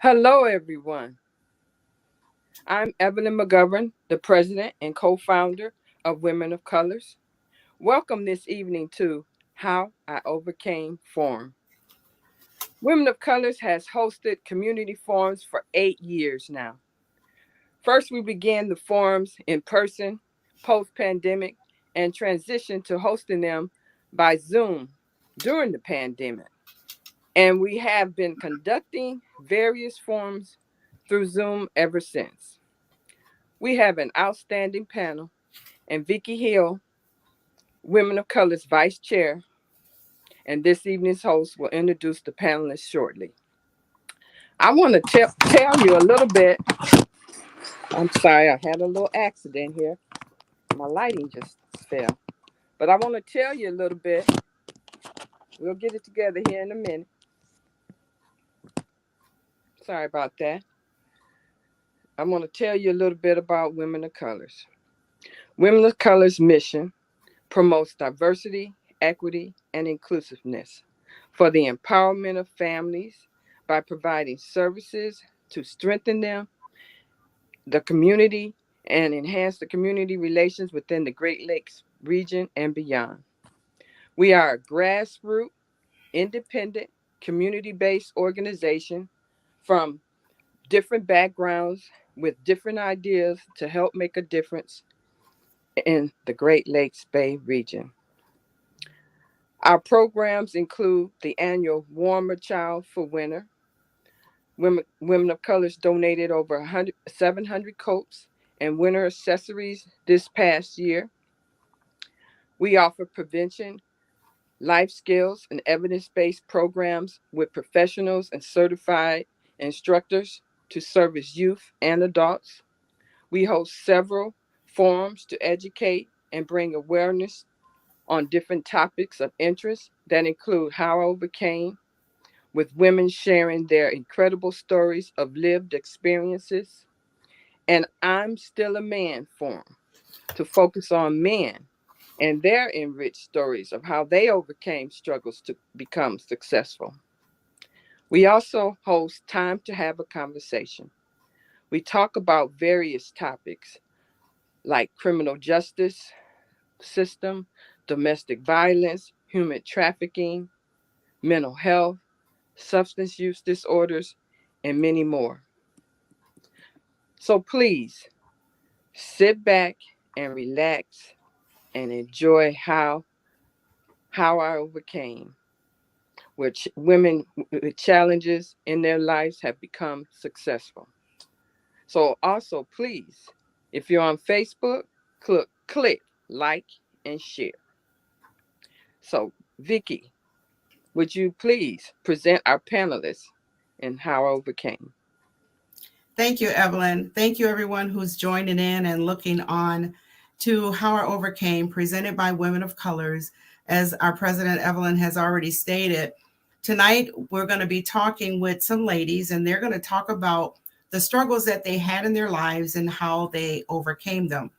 Hello, everyone. I'm Evelyn McGovern, the president and co founder of Women of Colors. Welcome this evening to How I Overcame Forum. Women of Colors has hosted community forums for 8 years now. First, we began the forums in person, post pandemic, and transitioned to hosting them by Zoom during the pandemic. And we have been conducting various forums through Zoom ever since. We have an outstanding panel, and Vicki Hill, Women of Color's Vice Chair, and this evening's host will introduce the panelists shortly. I want to tell you a little bit. I'm sorry, I had a little accident here. My lighting just fell. But I want to tell you a little bit. We'll get it together here in a minute. Sorry about that. I want to tell you a little bit about Women of Colors. Women of Colors' mission promotes diversity, equity, and inclusiveness for the empowerment of families by providing services to strengthen them, the community, and enhance the community relations within the Great Lakes region and beyond. We are a grassroots, independent, community based organization from different backgrounds with different ideas to help make a difference in the Great Lakes Bay region. Our programs include the annual Warmer Child for Winter. Women of Colors donated over 700 coats and winter accessories this past year. We offer prevention, life skills, and evidence based programs with professionals and certified instructors to service youth and adults. We host several forums to educate and bring awareness on different topics of interest that include how I overcame, with women sharing their incredible stories of lived experiences, and I'm Still a Man forum to focus on men and their enriched stories of how they overcame struggles to become successful. We also host Time to Have a Conversation. We talk about various topics like criminal justice system, domestic violence, human trafficking, mental health, substance use disorders, and many more. So please sit back and relax and enjoy how I overcame, which women with challenges in their lives have become successful. So also please, if you're on Facebook, click like and share. So Vicky, would you please present our panelists and how I overcame? Thank you, Evelyn. Thank you, everyone who's joining in and looking on to How I Overcame, presented by Women of Colors. As our president, Evelyn, has already stated, tonight we're going to be talking with some ladies, and they're going to talk about the struggles that they had in their lives and how they overcame them.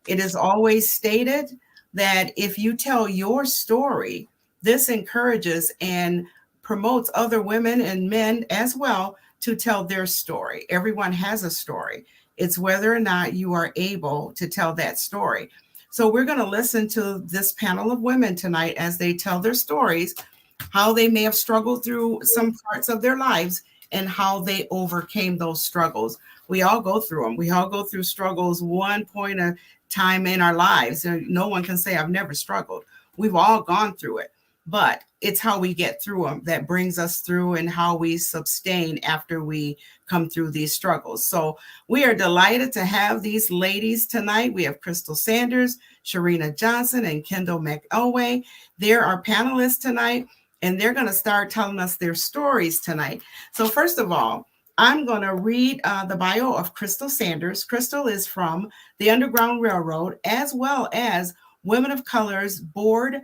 It is always stated that if you tell your story, this encourages and promotes other women and men as well to tell their story. Everyone has a story. It's whether or not you are able to tell that story. So we're going to listen to this panel of women tonight as they tell their stories, how they may have struggled through some parts of their lives and how they overcame those struggles. We all go through them. We all go through struggles one point of time in our lives. And no one can say I've never struggled. We've all gone through it. But it's how we get through them that brings us through and how we sustain after we come through these struggles. So we are delighted to have these ladies tonight. We have Crystal Sanders, Sharina Johnson, and Kendall McElway. They're our panelists tonight, and they're going to start telling us their stories tonight. So first of all, I'm going to read the bio of Crystal Sanders. Crystal is from the Underground Railroad, as well as Women of Colors Board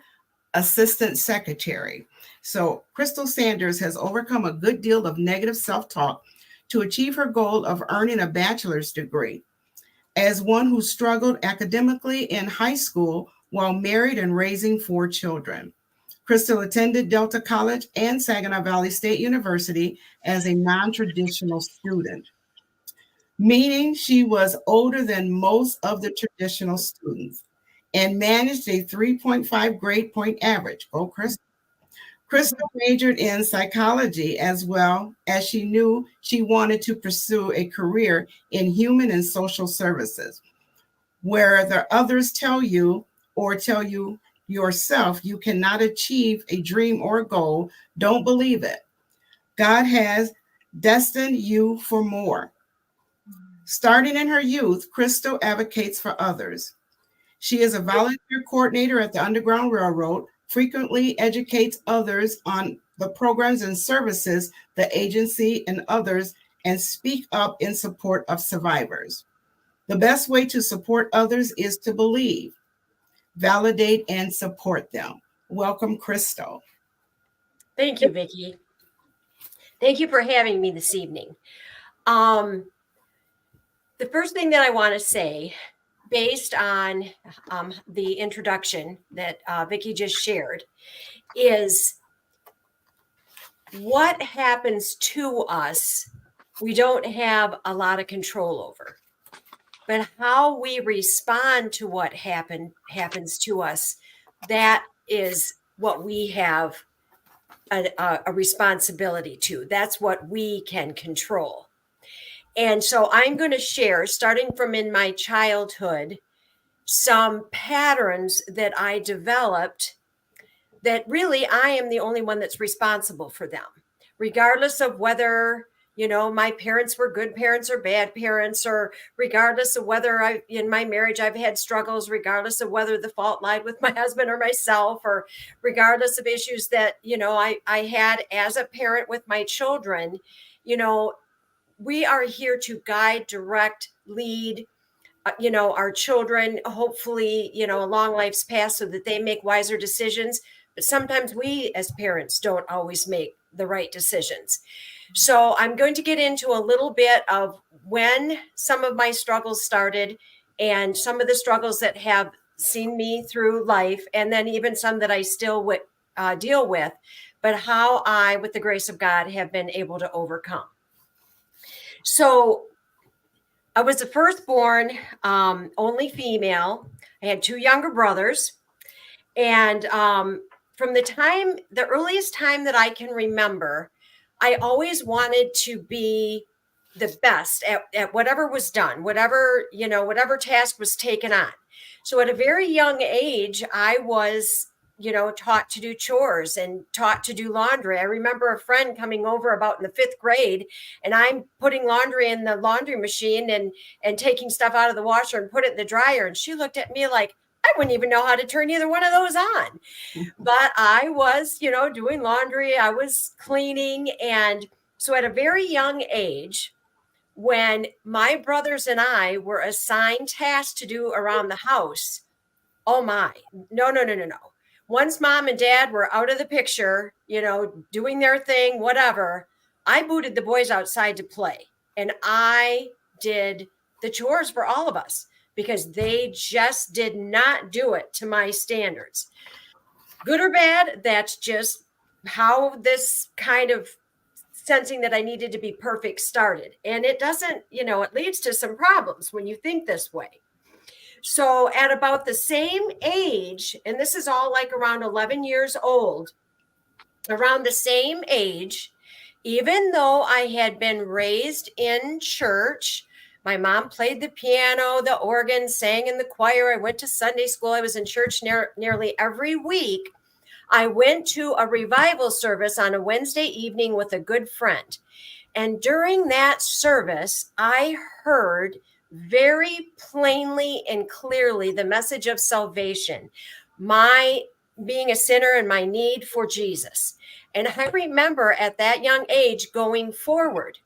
Assistant Secretary. So Crystal Sanders has overcome a good deal of negative self-talk to achieve her goal of earning a bachelor's degree. As one who struggled academically in high school while married and raising 4 children, Crystal attended Delta College and Saginaw Valley State University as a non-traditional student, meaning she was older than most of the traditional students and managed a 3.5 grade point average. Go, Crystal. Crystal majored in psychology as well as she knew she wanted to pursue a career in human and social services. Whether others tell you or tell you yourself you cannot achieve a dream or goal, don't believe it. God has destined you for more. Starting in her youth, Crystal advocates for others. She is a volunteer coordinator at the Underground Railroad, frequently educates others on the programs and services, the agency and others, and speak up in support of survivors. The best way to support others is to believe, validate, and support them. Welcome, Crystal. Thank you, Vicki. Thank you for having me this evening. The first thing that I want to say, based on the introduction that Vicki just shared, is what happens to us, we don't have a lot of control over. But how we respond to what happens to us, that is what we have a responsibility to. That's what we can control. And so I'm going to share, starting from in my childhood, some patterns that I developed that really I am the only one that's responsible for them, regardless of whether, my parents were good parents or bad parents, or regardless of whether in my marriage I've had struggles, regardless of whether the fault lied with my husband or myself, or regardless of issues that, I had as a parent with my children. We are here to guide, direct, lead, our children, hopefully, along life's path so that they make wiser decisions. But sometimes we as parents don't always make the right decisions. So I'm going to get into a little bit of when some of my struggles started and some of the struggles that have seen me through life, and then even some that I still deal with, but how I, with the grace of God, have been able to overcome. So I was the firstborn, only female. I had two younger brothers. And from the earliest time that I can remember, I always wanted to be the best at whatever was done, whatever task was taken on. So at a very young age, I was, taught to do chores and taught to do laundry. I remember a friend coming over about in the 5th grade, and I'm putting laundry in the laundry machine and taking stuff out of the washer and put it in the dryer. And she looked at me like, I wouldn't even know how to turn either one of those on. But I was, doing laundry, I was cleaning. And so at a very young age, when my brothers and I were assigned tasks to do around the house, oh my, no. Once mom and dad were out of the picture, doing their thing, whatever, I booted the boys outside to play. And I did the chores for all of us because they just did not do it to my standards. Good or bad, that's just how this kind of sensing that I needed to be perfect started. And it doesn't, it leads to some problems when you think this way. So at about the same age, and this is all like around 11 years old, around the same age, even though I had been raised in church, my mom played the piano, the organ, sang in the choir. I went to Sunday school. I was in church nearly every week. I went to a revival service on a Wednesday evening with a good friend. And during that service, I heard very plainly and clearly the message of salvation, my being a sinner and my need for Jesus. And I remember at that young age going forward.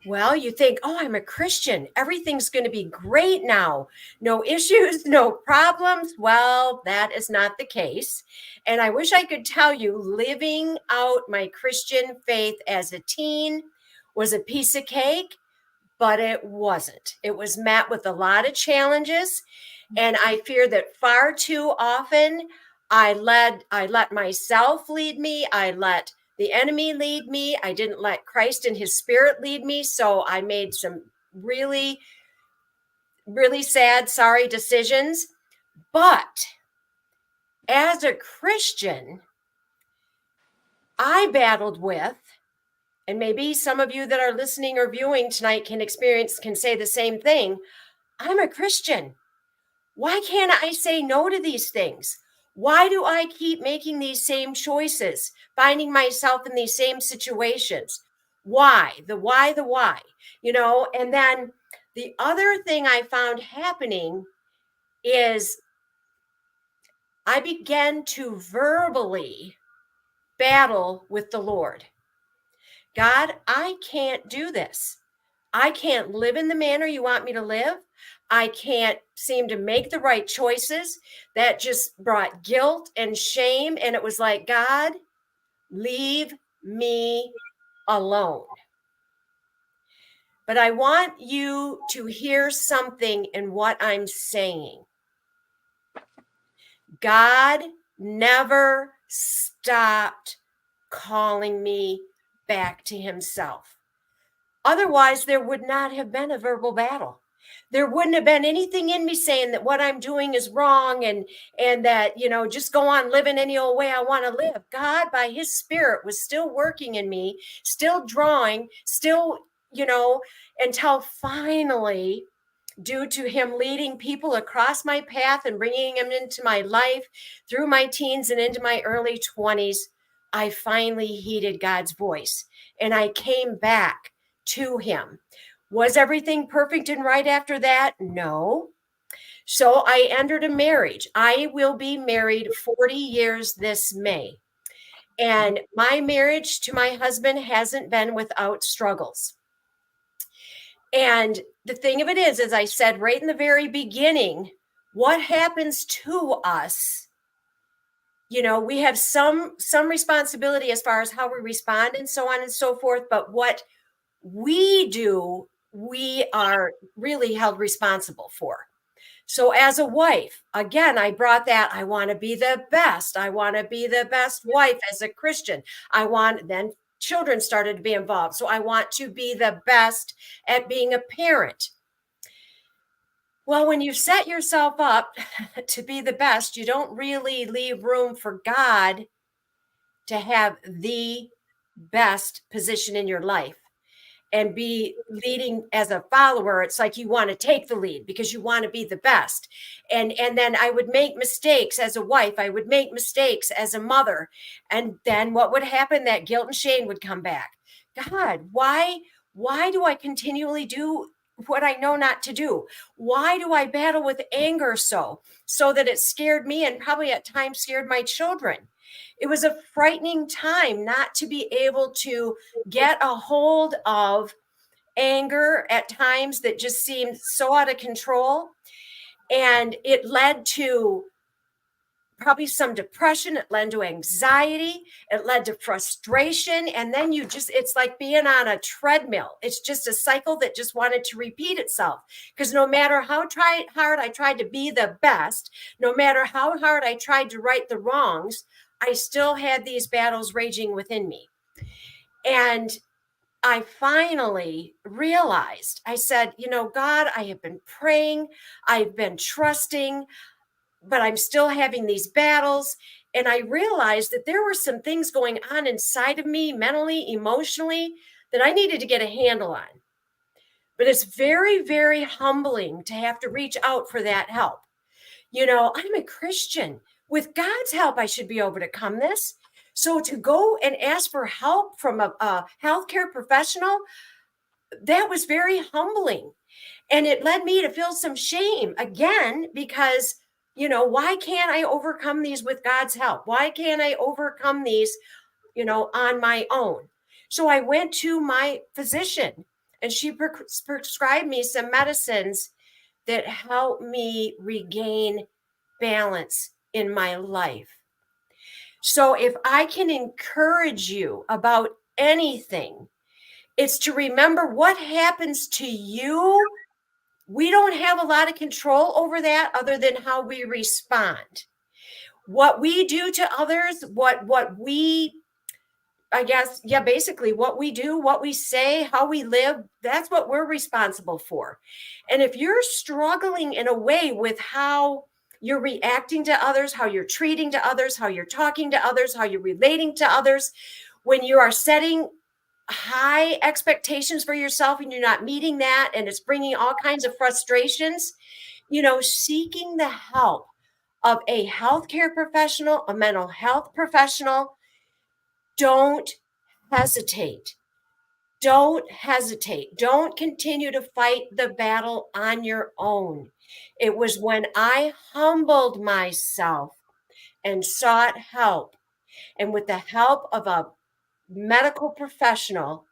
Well, you think, oh, I'm a Christian. Everything's going to be great now. No issues, no problems. Well, that is not the case. And I wish I could tell you living out my Christian faith as a teen was a piece of cake, but it wasn't. It was met with a lot of challenges. And I fear that far too often I let myself lead me. I let the enemy lead me. I didn't let Christ and his spirit lead me. So I made some really, really sad, sorry decisions. But as a Christian, I battled with, and maybe some of you that are listening or viewing tonight can say the same thing. I'm a Christian. Why can't I say no to these things? Why do I keep making these same choices, finding myself in these same situations? Why? The why, the why, and then the other thing I found happening is I began to verbally battle with the Lord. God, I can't do this. I can't live in the manner you want me to live. I can't seem to make the right choices. That just brought guilt and shame. And it was like, God, leave me alone. But I want you to hear something in what I'm saying. God never stopped calling me back to himself. Otherwise, there would not have been a verbal battle. There wouldn't have been anything in me saying that what I'm doing is wrong and that, just go on living any old way I want to live. God, by his spirit, was still working in me, still drawing, still, until finally, due to him leading people across my path and bringing them into my life through my teens and into my early 20s, I finally heeded God's voice and I came back to him. Was everything perfect and right after that? No. So I entered a marriage. I will be married 40 years this May. And my marriage to my husband hasn't been without struggles. And the thing of it is, as I said right in the very beginning, what happens to us, we have some responsibility as far as how we respond and so on and so forth. But what we do, we are really held responsible for. So as a wife, again, I brought that, I want to be the best. I want to be the best wife as a Christian. Then children started to be involved. So I want to be the best at being a parent. Well, when you set yourself up to be the best, you don't really leave room for God to have the best position in your life and be leading as a follower. It's like you want to take the lead because you want to be the best. And then I would make mistakes as a wife. I would make mistakes as a mother. And then what would happen? That guilt and shame would come back. God, why do I continually do what I know not to do? Why do I battle with anger so that it scared me and probably at times scared my children? It was a frightening time not to be able to get a hold of anger at times that just seemed so out of control. And it led to probably some depression. It led to anxiety. It led to frustration. And then it's like being on a treadmill. It's just a cycle that just wanted to repeat itself. Because no matter how hard I tried to be the best, no matter how hard I tried to right the wrongs, I still had these battles raging within me. And I finally realized, I said, God, I have been praying, I've been trusting, but I'm still having these battles. And I realized that there were some things going on inside of me, mentally, emotionally, that I needed to get a handle on. But it's very, very humbling to have to reach out for that help. I'm a Christian. With God's help, I should be able to overcome this. So to go and ask for help from a healthcare professional, that was very humbling. And it led me to feel some shame again, because, why can't I overcome these with God's help? Why can't I overcome these, on my own? So I went to my physician and she prescribed me some medicines that help me regain balance in my life. So if I can encourage you about anything, it's to remember what happens to you. We don't have a lot of control over that other than how we respond. what we do to others, what we, I guess, yeah, basically what we do, what we say, how we live, that's what we're responsible for. And if you're struggling in a way with how you're reacting to others, how you're treating to others, how you're talking to others, how you're relating to others, when you are setting high expectations for yourself and you're not meeting that, and it's bringing all kinds of frustrations, seeking the help of a healthcare professional, a mental health professional, don't hesitate. Don't hesitate. Don't continue to fight the battle on your own. It was when I humbled myself and sought help, and with the help of a medical professional,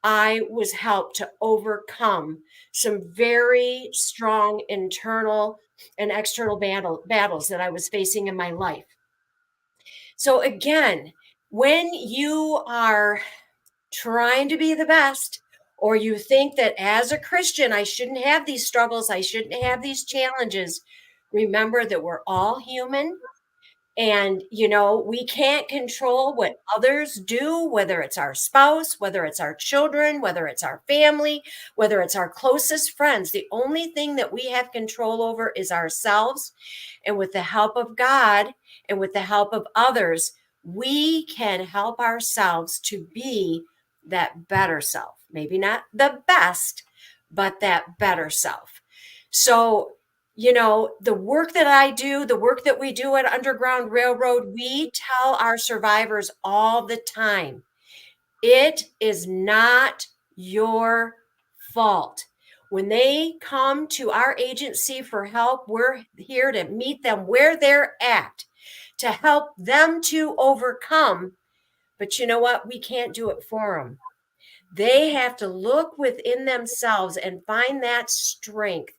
I was helped to overcome some very strong internal and external battles that I was facing in my life. So, again, when you are trying to be the best, or you think that as a Christian, I shouldn't have these struggles, I shouldn't have these challenges, remember that we're all human. And, we can't control what others do, whether it's our spouse, whether it's our children, whether it's our family, whether it's our closest friends. The only thing that we have control over is ourselves. And with the help of God and with the help of others, we can help ourselves to be that better self. Maybe not the best, but that better self. So, the work that I do, the work that we do at Underground Railroad, we tell our survivors all the time, it is not your fault. When they come to our agency for help, we're here to meet them where they're at, to help them to overcome. But you know what? We can't do it for them. They have to look within themselves and find that strength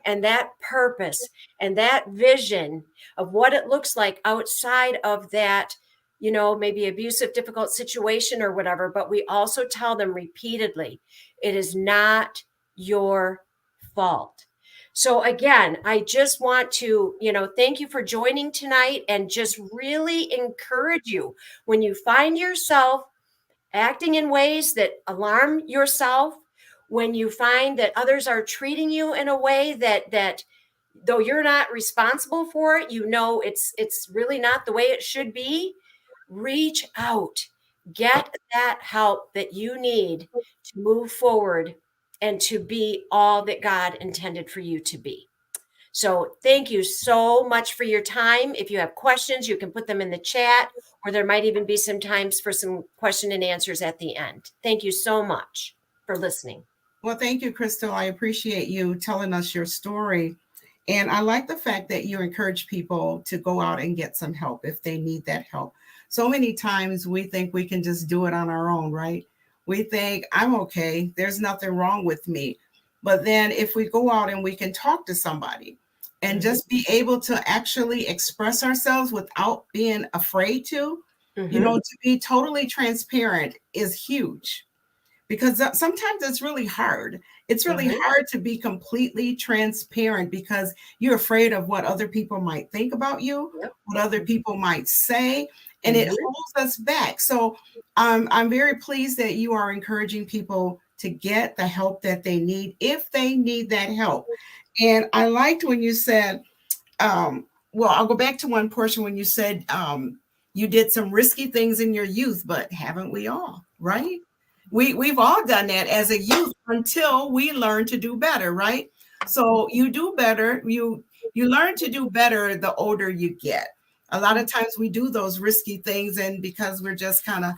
and that purpose and that vision of what it looks like outside of that, maybe abusive, difficult situation or whatever. But we also tell them repeatedly, it is not your fault. So again, I just want to, thank you for joining tonight, and just really encourage you, when you find yourself acting in ways that alarm yourself, when you find that others are treating you in a way that though you're not responsible for it, it's really not the way it should be, reach out, get that help that you need to move forward and to be all that God intended for you to be. So thank you so much for your time. If you have questions, you can put them in the chat, or there might even be some times for some question and answers at the end. Thank you so much for listening. Well, thank you, Crystal. I appreciate you telling us your story. And I like the fact that you encourage people to go out and get some help if they need that help. So many times we think we can just do it on our own, right? We think, I'm okay, there's nothing wrong with me. But then if we go out and we can talk to somebody and just be able to actually express ourselves without being afraid to, to be totally transparent is huge. Because sometimes it's really hard. It's really hard to be completely transparent because you're afraid of what other people might think about you, what other people might say, and it holds us back. So I'm very pleased that you are encouraging people to get the help that they need if they need that help. And I liked when you said, well, I'll go back to one portion when you said you did some risky things in your youth, but haven't we all, right? We've all done that as a youth until we learn to do better, right? So you do better. You learn to do better the older you get. A lot of times we do those risky things, and because we're just kind of,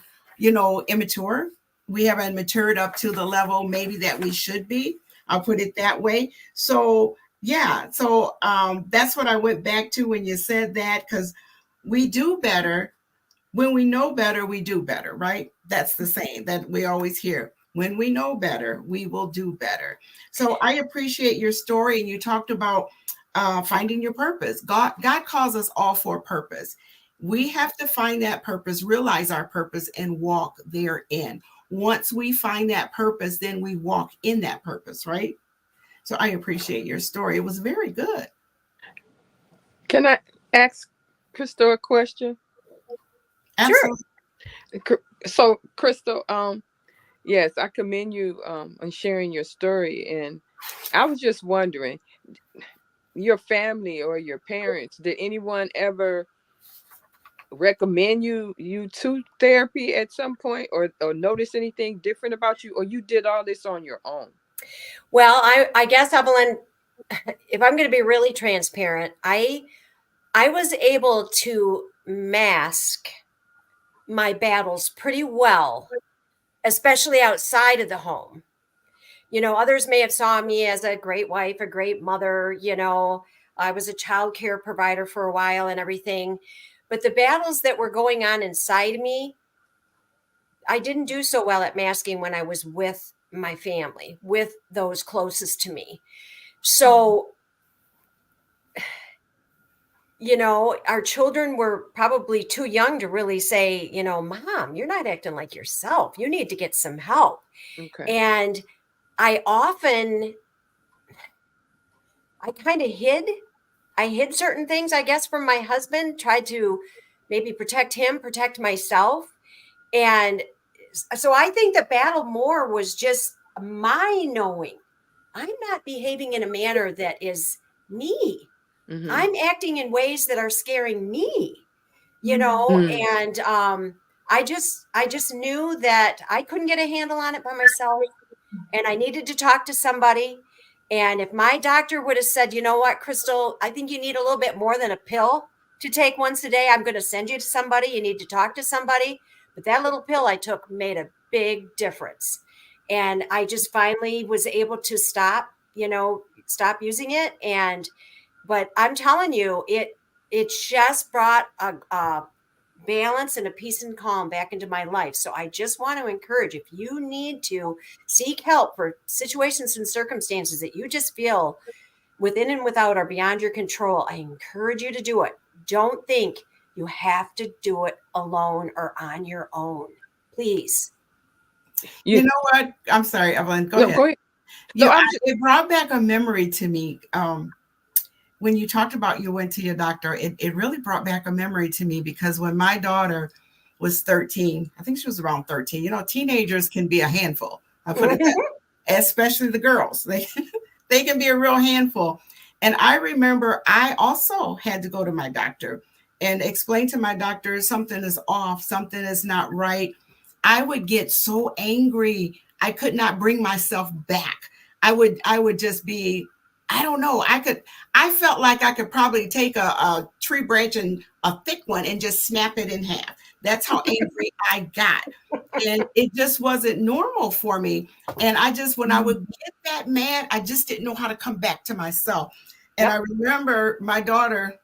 immature, we haven't matured up to the level maybe that we should be. I'll put it that way. So yeah, so that's what I went back to when you said that, because we do better. When we know better, we do better, right? That's the saying that we always hear. When we know better, we will do better. So I appreciate your story. And you talked about finding your purpose. God calls us all for a purpose. We have to find that purpose, realize our purpose, and walk therein. Once we find that purpose, then we walk in that purpose, right? So I appreciate your story. It was very good. Can I ask Crystal a question? Sure. Absolutely. So, Crystal, yes, I commend you on sharing your story, and I was just wondering, your family or your parents, did anyone ever recommend you to therapy at some point, or notice anything different about you, or you did all this on your own? Well, I guess, Evelyn, if I'm going to be really transparent, I was able to mask my battles pretty well, especially outside of the home. Others may have saw me as a great wife, a great mother. I was a child care provider for a while and everything. But the battles that were going on inside me, I didn't do so well at masking when I was with my family, with those closest to me. So, our children were probably too young to really say, Mom, you're not acting like yourself. You need to get some help. Okay. And I often, I kind of hid. I hid certain things, I guess, from my husband, tried to maybe protect him, protect myself. And so I think the battle more was just my knowing I'm not behaving in a manner that is me. Mm-hmm. I'm acting in ways that are scaring me, Mm. and I just knew that I couldn't get a handle on it by myself, and I needed to talk to somebody. And if my doctor would have said, you know what, Crystal, I think you need a little bit more than a pill to take once a day, I'm going to send you to somebody. You need to talk to somebody. But that little pill I took made a big difference. And I just finally was able to stop using it. But I'm telling you, it just brought a balance and a peace and calm back into my life. So I just want to encourage, if you need to seek help for situations and circumstances that you just feel within and without are beyond your control, I encourage you to do it. Don't think you have to do it alone or on your own. Please. You You know what? I'm sorry, Evelyn. Go no, ahead. go ahead. No, I'm just. It brought back a memory to me. When you talked about you went to your doctor, it really brought back a memory to me because when my daughter was 13, I think she was around 13, teenagers can be a handful. I put it that way, especially the girls. They can be a real handful. And I remember I also had to go to my doctor and explain to my doctor something is off, something is not right. I would get so angry. I could not bring myself back. I would just be, I don't know. I felt like I could probably take a tree branch and a thick one and just snap it in half. That's how angry I got. And it just wasn't normal for me. And when I would get that mad, I just didn't know how to come back to myself. And I Yep. remember my daughter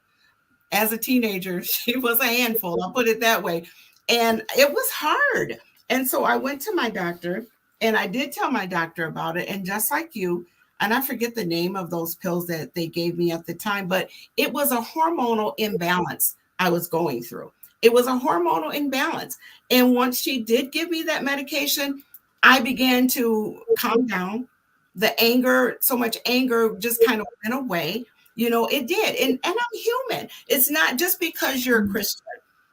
as a teenager, she was a handful, I'll put it that way. And it was hard. And so I went to my doctor and I did tell my doctor about it. And just like you, and I forget the name of those pills that they gave me at the time, but it was a hormonal imbalance I was going through. It was a hormonal imbalance. And once she did give me that medication, I began to calm down. The anger, so much anger just kind of went away. It did. And I'm human. It's not just because you're a Christian,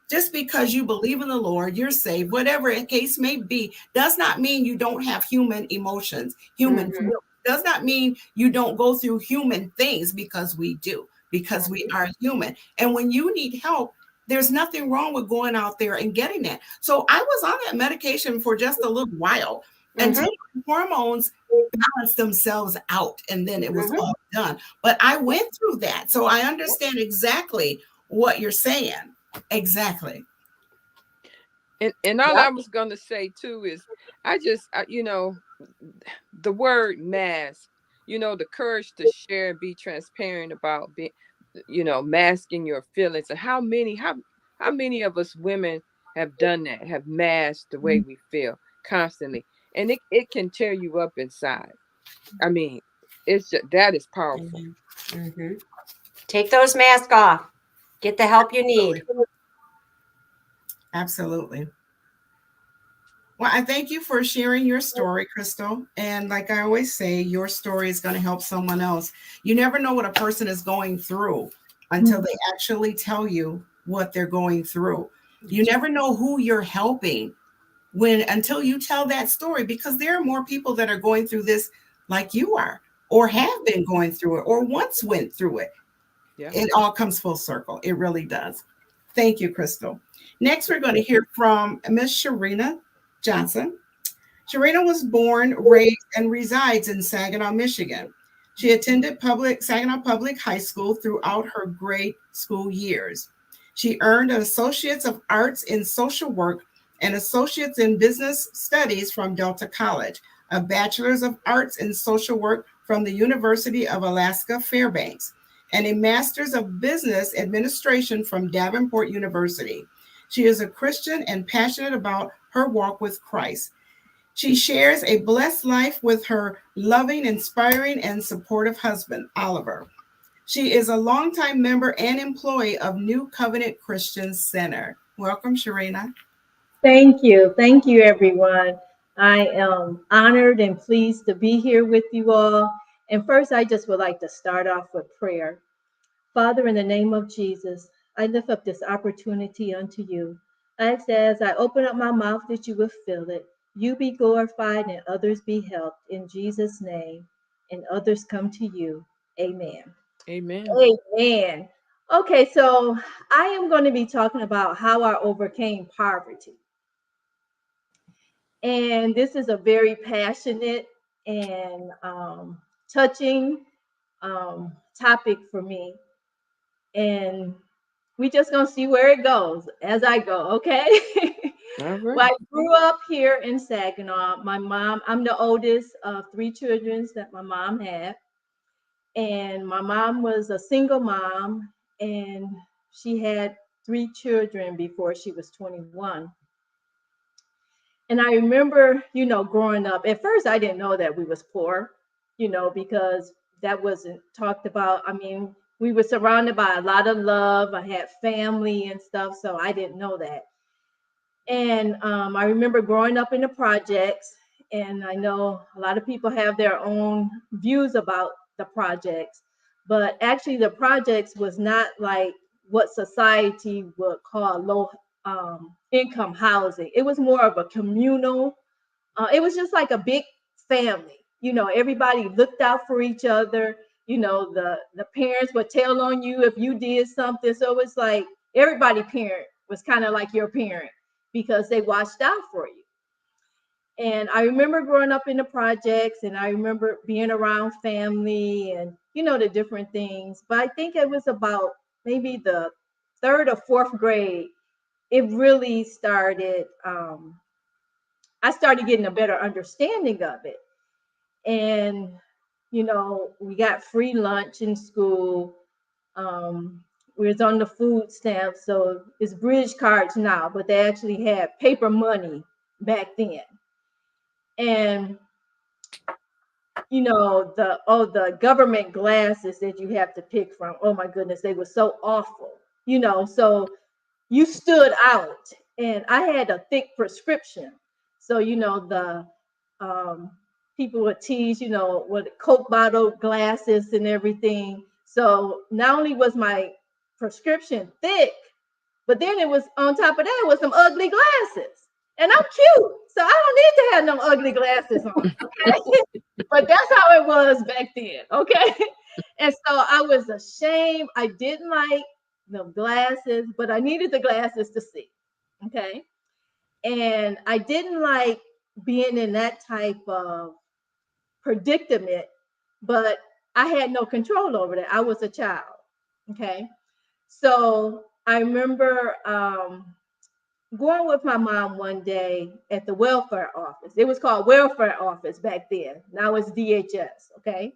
just because you believe in the Lord, you're saved, whatever the case may be, does not mean you don't have human emotions, human Mhm. feelings. Does not mean you don't go through human things, because we do, because we are human. And when you need help, there's nothing wrong with going out there and getting that. So I was on that medication for just a little while until Mhm. hormones balanced themselves out, and then it was Mhm. all done. But I went through that. So I understand exactly what you're saying. Exactly. And all I Yep. was gonna say too is, the word mask. The courage to share and be transparent about being, masking your feelings, and how many of us women have done that, have masked the way we feel constantly, and it can tear you up inside. I mean, it's just that is powerful. Mhm. Mhm. Take those masks off. Get the help you need. Absolutely. Well, I thank you for sharing your story, Crystal. And like I always say, your story is going to help someone else. You never know what a person is going through until they actually tell you what they're going through. You never know who you're helping until you tell that story, because there are more people that are going through this like you are, or have been going through it, or once went through it. Yeah. It all comes full circle. It really does. Thank you, Crystal. Next, we're going to hear from Miss Sharina Johnson. Sharina was born, raised, and resides in Saginaw, Michigan. She attended Saginaw Public High School throughout her grade school years. She earned an Associate's of Arts in Social Work and Associates in Business Studies from Delta College, a Bachelor's of Arts in Social Work from the University of Alaska Fairbanks, and a Master's of Business Administration from Davenport University. She is a Christian and passionate about her walk with Christ. She shares a blessed life with her loving, inspiring, and supportive husband, Oliver. She is a longtime member and employee of New Covenant Christian Center. Welcome, Sharina. Thank you. Thank you, everyone. I am honored and pleased to be here with you all. And first, I just would like to start off with prayer. Father, in the name of Jesus, I lift up this opportunity unto you. I ask that as I open up my mouth that you will fill it. You be glorified and others be helped in Jesus' name, and others come to you. Amen. Amen. Amen. Okay, so I am going to be talking about how I overcame poverty. And this is a very passionate and touching topic for me. And we just gonna see where it goes as I go, okay? All Well, right. I grew up here in Saginaw. My mom, I'm the oldest of three children that my mom had. And my mom was a single mom, and she had three children before she was 21. And I remember, growing up, at first I didn't know that we was poor, because that wasn't talked about. I mean, we were surrounded by a lot of love. I had family and stuff, so I didn't know that. And I remember growing up in the projects, and I know a lot of people have their own views about the projects, but actually the projects was not like what society would call low income housing. It was more of a communal. It was just like a big family. Everybody looked out for each other. The parents would tell on you if you did something. So it was like everybody parent was kind of like your parent because they watched out for you. And I remember growing up in the projects, and I remember being around family and, the different things. But I think it was about maybe the third or fourth grade, it really started. I started getting a better understanding of it. And, we got free lunch in school. We was on the food stamps. So it's bridge cards now, but they actually had paper money back then. And the government glasses that you have to pick from, oh my goodness, they were so awful. So you stood out. And I had a thick prescription. So the um people would tease, with Coke bottle glasses and everything. So not only was my prescription thick, but then it was on top of that was some ugly glasses. And I'm cute, so I don't need to have no ugly glasses on. Okay. But that's how it was back then. Okay. And so I was ashamed. I didn't like the glasses, but I needed the glasses to see. Okay. And I didn't like being in that type of predicament, but I had no control over that. I was a child. Okay. So I remember going with my mom one day at the welfare office. It was called welfare office back then. Now it's DHS. Okay.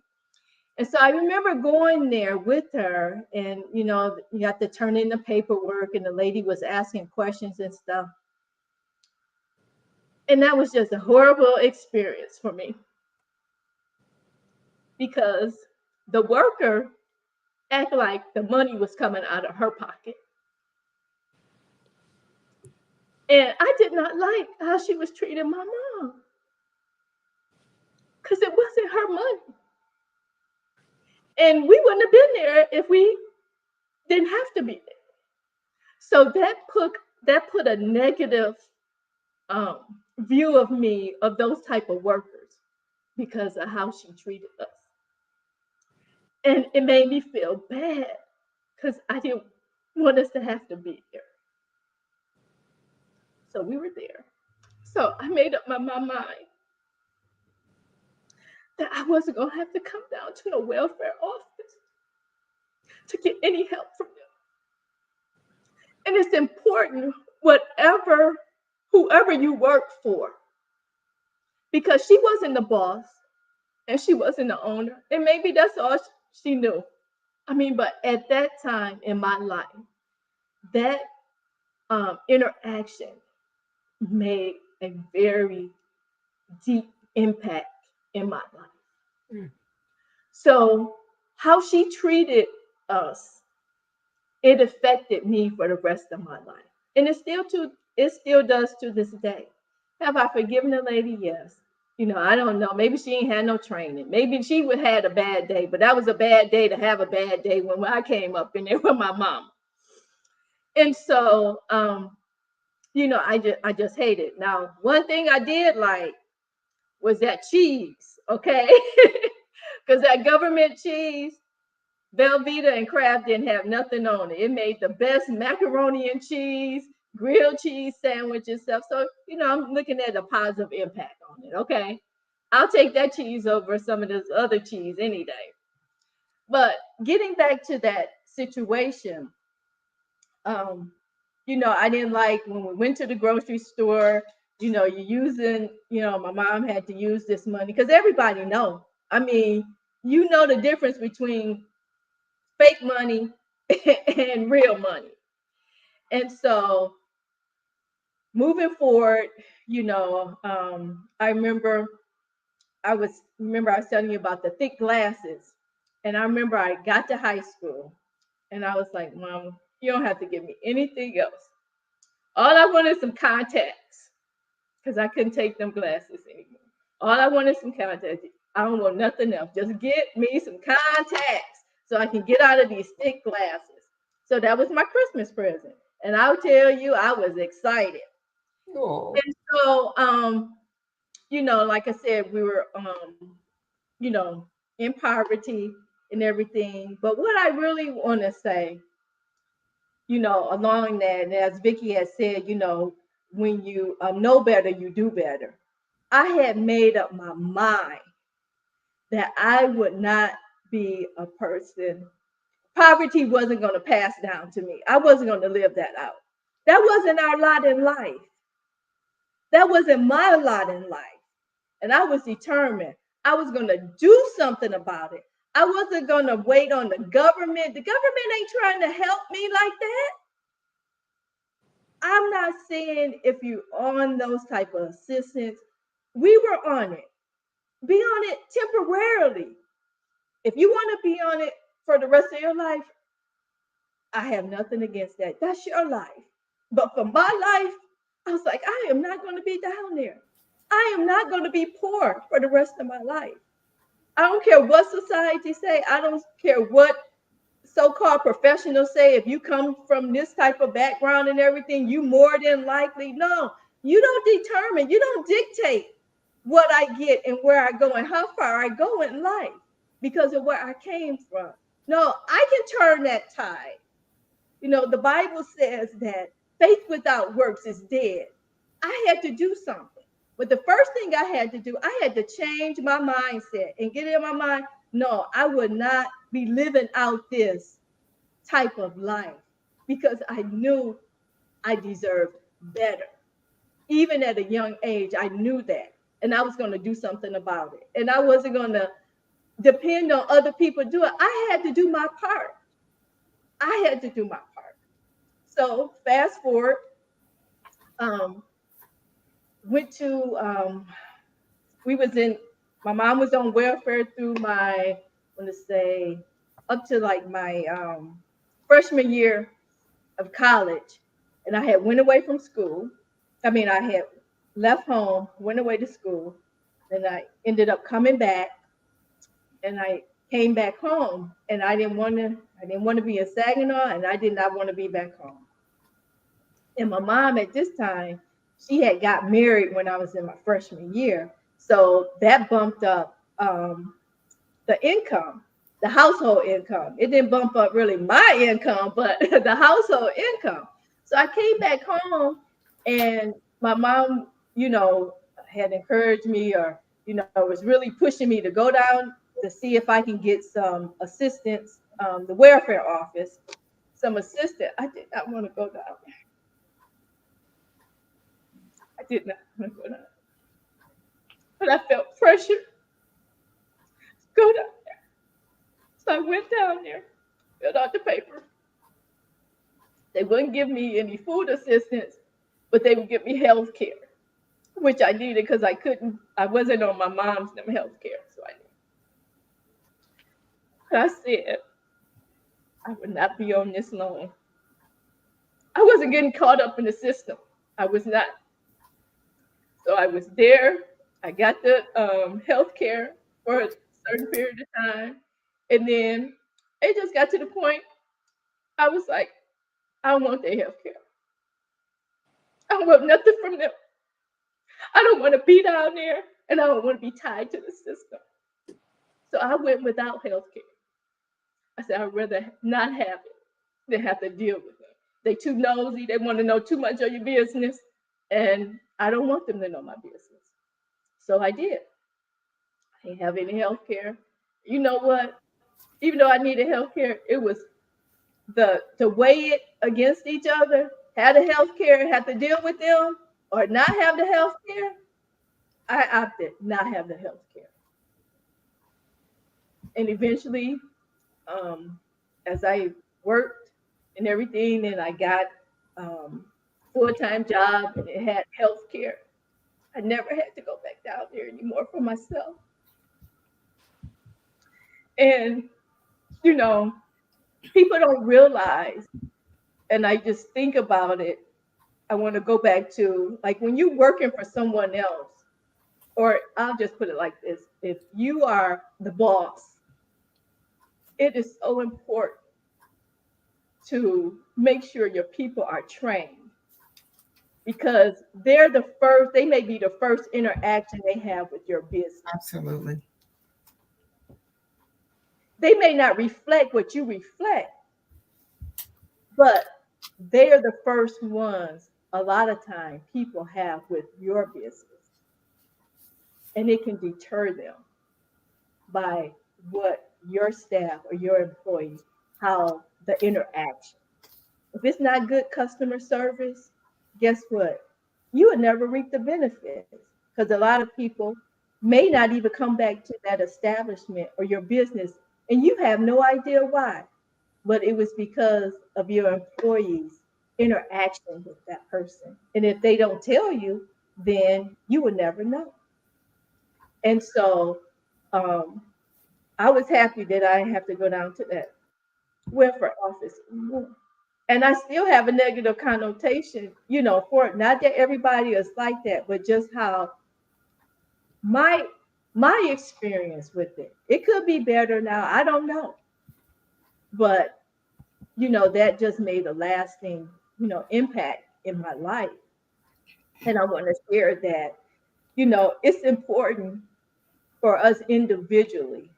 And so I remember going there with her, and you have to turn in the paperwork, and the lady was asking questions and stuff. And that was just a horrible experience for me because the worker acted like the money was coming out of her pocket. And I did not like how she was treating my mom because it wasn't her money. And we wouldn't have been there if we didn't have to be there. So that put a negative um, view of me, of those type of workers, because of how she treated us, and it made me feel bad because I didn't want us to have to be there. So we were there. So I made up my mind that I wasn't gonna have to come down to no welfare office to get any help from them. And it's important, whatever, whoever you work for, because she wasn't the boss and she wasn't the owner, and maybe that's all she knew. I mean, but at that time in my life, that interaction made a very deep impact in my life. Mm. So how she treated us, it affected me for the rest of my life. And it still does to this day. Have I forgiven the lady? Yes. I don't know. Maybe she ain't had no training. Maybe she would had a bad day, but that was a bad day to have a bad day when I came up in there with my mom. And so I just hate it. Now, one thing I did like was that cheese, okay? Because that government cheese, Velveeta and Kraft didn't have nothing on it. It made the best macaroni and cheese, grilled cheese sandwich and stuff. So, I'm looking at a positive impact on it, okay? I'll take that cheese over some of this other cheese any day. But getting back to that situation, um, I didn't like when we went to the grocery store, you're using, my mom had to use this money because everybody know. I mean, the difference between fake money and real money. And so moving forward, I remember I was telling you about the thick glasses. And I remember I got to high school and I was like, Mom, you don't have to give me anything else. All I wanted is some contacts because I couldn't take them glasses anymore. All I wanted is some contacts. I don't want nothing else. Just get me some contacts so I can get out of these thick glasses. So that was my Christmas present. And I'll tell you, I was excited. Oh. And so, like I said, we were, in poverty and everything. But what I really want to say, along that, and as Vicky has said, when you know better, you do better. I had made up my mind that I would not be a person. Poverty wasn't going to pass down to me. I wasn't going to live that out. That wasn't our lot in life. That wasn't my lot in life. And I was determined. I was going to do something about it. I wasn't going to wait on the government. The government ain't trying to help me like that. I'm not saying if you're on those type of assistance, we were on it. Be on it temporarily. If you want to be on it for the rest of your life, I have nothing against that. That's your life. But for my life, I was like, I am not going to be down there. I am not going to be poor for the rest of my life. I don't care what society say. I don't care what so-called professionals say. If you come from this type of background and everything, you more than likely. No, you don't determine, you don't dictate what I get and where I go and how far I go in life because of where I came from. No, I can turn that tide. The Bible says that faith without works is dead. I had to do something. But the first thing I had to do, I had to change my mindset and get in my mind, no, I would not be living out this type of life because I knew I deserved better. Even at a young age, I knew that. And I was going to do something about it. And I wasn't going to depend on other people to do it. I had to do my part. I had to do my part. So fast forward, um, went to we was in my mom was on welfare through my let's say up to like my freshman year of college, and I had went away from school. I mean, I had left home, went away to school, and I ended up coming back, and I came back home, and I didn't want to be in Saginaw, and I did not want to be back home. And my mom at this time, she had got married when I was in my freshman year. So that bumped up the income, the household income. It didn't bump up really my income, but the household income. So I came back home and my mom, you know, had encouraged me or, was really pushing me to go down to see if I can get some assistance, the welfare office, some assistance. I did not want to go down there. I did not want to go down, but I felt pressure to go down. So I went down there, filled out the paper. They wouldn't give me any food assistance, but they would give me health care, which I needed because I wasn't on my mom's health care. So I said, I would not be on this long. I wasn't getting caught up in the system. I was not. So I was there. I got the health care for a certain period of time. And then it just got to the point I was like, I don't want their health care. I don't want nothing from them. I don't want to be down there and I don't want to be tied to the system. So I went without health care. I said, I'd rather not have it than have to deal with them. They too nosy. They want to know too much of your business. And I don't want them to know my business. So I did. I didn't have any health care. You know what? Even though I needed health care, it was the to weigh it against each other, have the health care, have to deal with them, or not have the health care. I opted not have the health care. And eventually, um, as I worked and everything, and I got um, full-time job and it had health care, I never had to go back down there anymore for myself. And you know, people don't realize, and I just think about it. I want to go back to like when you're working for someone else, or I'll just put it like this: if you are the boss, it is so important to make sure your people are trained because they may be the first interaction they have with your business. Absolutely. They may not reflect what you reflect, but they are the first ones a lot of time people have with your business, and it can deter them by what your staff or your employee, how the interaction. If it's not good customer service, guess what? You would never reap the benefits because a lot of people may not even come back to that establishment or your business, and you have no idea why. But it was because of your employees' interaction with that person. And if they don't tell you, then you will never know. And so um, I was happy that I didn't have to go down to that welfare office anymore. And I still have a negative connotation, for it. Not that everybody is like that, but just how my my experience with it. It could be better now. I don't know. But that just made a lasting, impact in my life. And I want to share that, it's important for us individually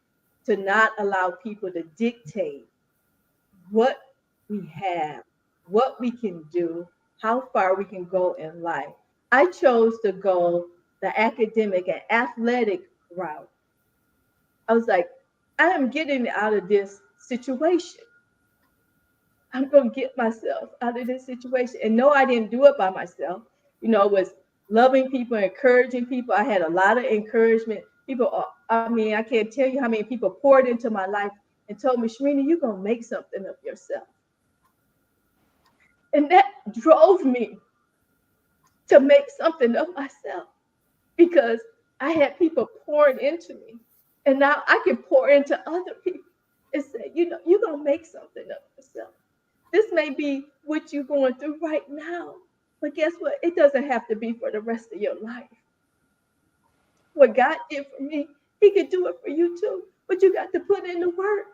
to not allow people to dictate what we have, what we can do, how far we can go in life. I chose to go the academic and athletic route. I was like, I am getting out of this situation. I'm going to get myself out of this situation. And no, I didn't do it by myself. It was loving people, encouraging people. I had a lot of encouragement. People, I mean, I can't tell you how many people poured into my life and told me, Sharina, you're going to make something of yourself. And that drove me to make something of myself because I had people pouring into me. And now I can pour into other people and say, you're going to make something of yourself. This may be what you're going through right now. But guess what? It doesn't have to be for the rest of your life. What God did for me, He could do it for you too. But you got to put in the work.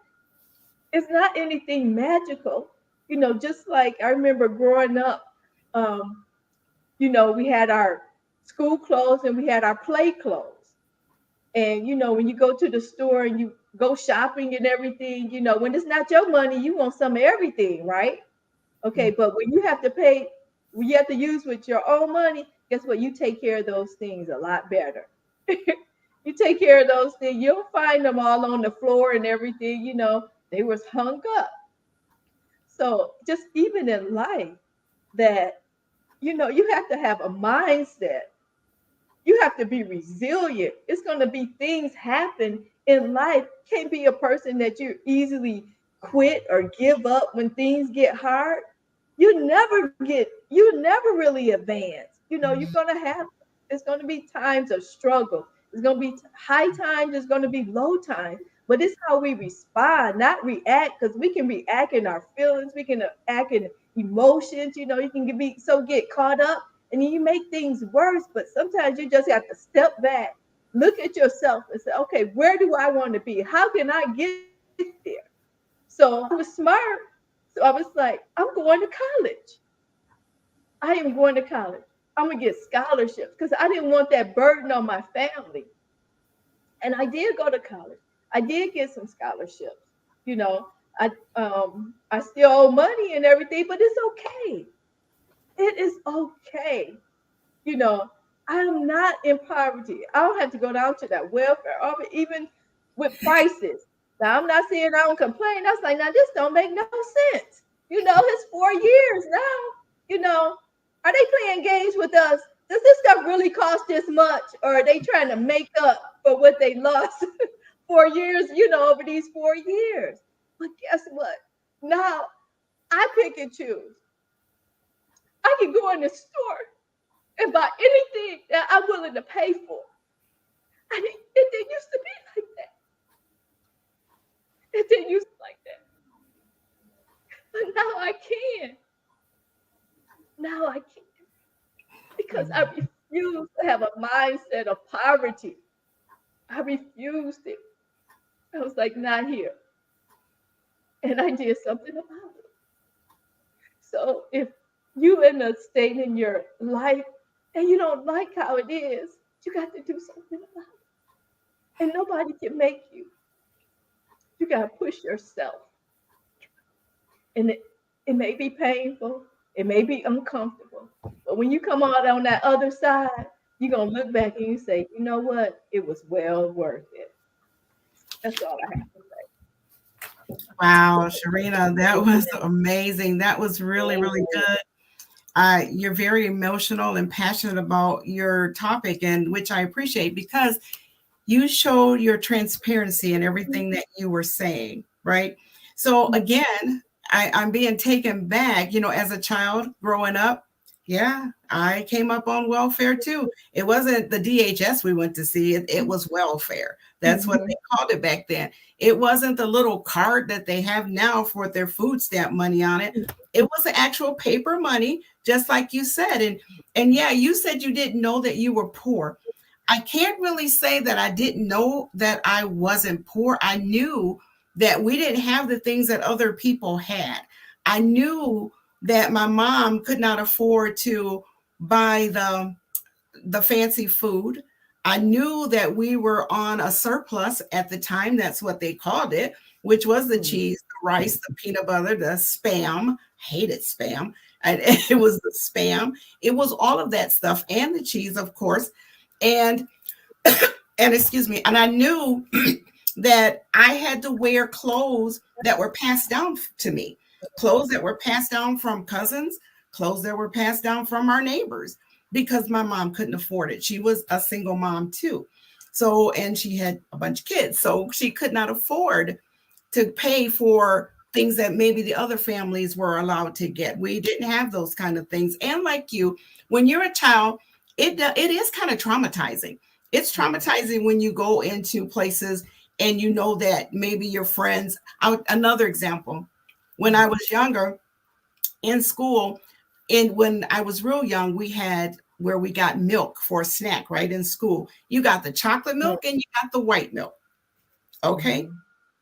It's not anything magical. Just like I remember growing up. um, we had our school clothes and we had our play clothes. And when you go to the store and you go shopping and everything, when it's not your money, you want some of everything, right? Okay, but when you have to pay, when you have to use with your own money, guess what? You take care of those things a lot better. You take care of those things. You'll find them all on the floor and everything, they was hung up. So just even in life, that you have to have a mindset. You have to be resilient. It's going to be things happen in life. Can't be a person that you easily quit or give up when things get hard. You never really advance. You're going to have, it's going to be times of struggle. It's going to be high times, it's going to be low times. But it's how we respond, not react, because we can react in our feelings. We can act in emotions. You can get caught up and then you make things worse. But sometimes you just have to step back, look at yourself and say, okay, where do I want to be? How can I get there? So I was smart. So I was like, I'm going to college. I am going to college. I'm going to get scholarships because I didn't want that burden on my family. And I did go to college. I did get some scholarships. You know, I still owe money and everything, but it's okay. It is okay. You know, I am not in poverty. I don't have to go down to that welfare, or even with prices. Now, I'm not saying I don't complain. That's like, now this don't make no sense. It's 4 years now. Are they playing games with us? Does this stuff really cost this much? Or are they trying to make up for what they lost 4 years, over these 4 years? But guess what? Now I pick and choose. I can go in the store and buy anything that I'm willing to pay for. It didn't used to be like that. It didn't used to be like that. But now I can. Now I can. Because I refuse to have a mindset of poverty. I refused it. I was like, not here. And I did something about it. So if you in a state in your life and you don't like how it is, you got to do something about it. And nobody can make you. You got to push yourself. And it may be painful. It may be uncomfortable. But when you come out on that other side, you're going to look back and you say, you know what? It was well worth it. That's all I have to say. Wow, Sharina, that was amazing. That was really, really good. You're very emotional and passionate about your topic, and which I appreciate because you showed your transparency in everything that you were saying, right? So again, I'm being taken back, as a child growing up. Yeah, I came up on welfare too. It wasn't the DHS we went to see, it was welfare. That's what they called it back then. It wasn't the little card that they have now for their food stamp money on it. It was the actual paper money, just like you said. And yeah, you said you didn't know that you were poor. I can't really say that I didn't know that I wasn't poor. I knew that we didn't have the things that other people had. I knew that my mom could not afford to buy the fancy food. I knew that we were on a surplus at the time. That's what they called it, which was the cheese, the rice, the peanut butter, the spam. Hated spam. And it was the spam. It was all of that stuff and the cheese, of course. And excuse me, and I knew that I had to wear clothes that were passed down to me, clothes that were passed down from cousins, clothes that were passed down from our neighbors, because my mom couldn't afford it. She was a single mom too. So, and she had a bunch of kids, so she could not afford to pay for things that maybe the other families were allowed to get. We didn't have those kind of things. And like you, when you're a child, it is kind of traumatizing. It's traumatizing when you go into places and you know that maybe your friends. Another example, when I was younger in school, and when I was real young, we had where we got milk for a snack, right? In school, you got the chocolate milk and you got the white milk. Okay.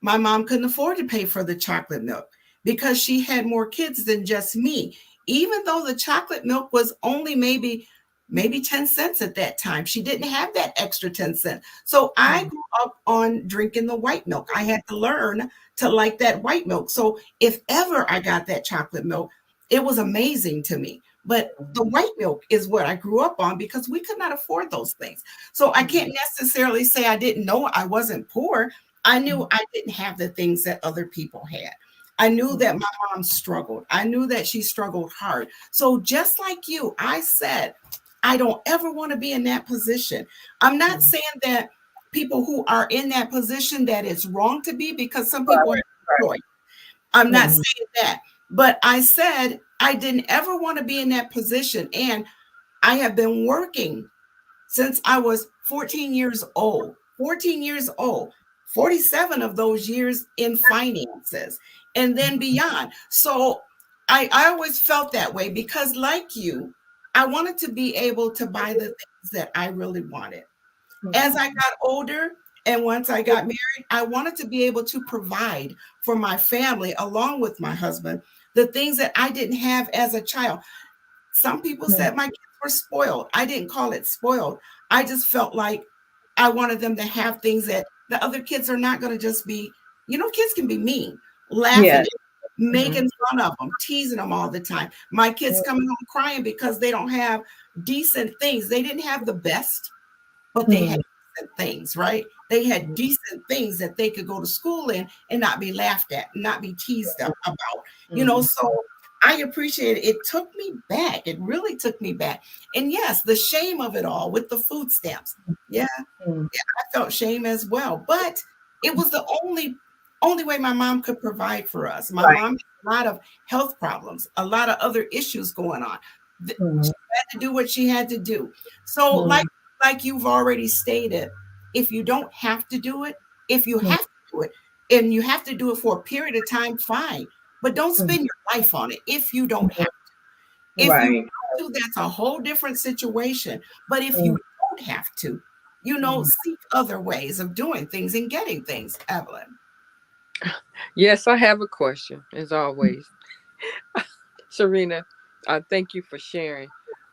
My mom couldn't afford to pay for the chocolate milk because she had more kids than just me. even though the chocolate milk was only maybe 10 cents at that time. She didn't have that extra 10 cents. So I grew up on drinking the white milk. I had to learn to like that white milk. So if ever I got that chocolate milk, it was amazing to me. But the white milk is what I grew up on because we could not afford those things. So I can't necessarily say I didn't know I wasn't poor. I knew I didn't have the things that other people had. I knew that my mom struggled. I knew that she struggled hard. So just like you, I said, I don't ever want to be in that position. I'm not saying that people who are in that position that it's wrong to be, because some people are employed. I'm not saying that. But I said I didn't ever want to be in that position. And I have been working since I was 14 years old. 14 years old. 47 of those years in finances and then beyond. So I always felt that way because, like you, I wanted to be able to buy the things that I really wanted. As I got older and once I got married, I wanted to be able to provide for my family along with my husband the things that I didn't have as a child. Some people said my kids were spoiled. I didn't call it spoiled. I just felt like I wanted them to have things that the other kids are not going to just be, kids can be mean, laughing, Yes. making fun of them, teasing them all the time. My kids coming home crying because they don't have decent things. They didn't have the best, but they had decent things, right? They had decent things that they could go to school in and not be laughed at, not be teased about, so I appreciate it. It took me back. It really took me back. And yes, the shame of it all with the food stamps. Yeah, I felt shame as well. But it was the only way my mom could provide for us. My mom had a lot of health problems, a lot of other issues going on. She had to do what she had to do. So, like you've already stated, if you don't have to do it, if you have to do it, and you have to do it for a period of time, fine. But don't spend your life on it if you don't have to. If you have to, that's a whole different situation. But if you don't have to, seek other ways of doing things and getting things, Evelyn. Yes, I have a question, as always. Serena, thank you for sharing.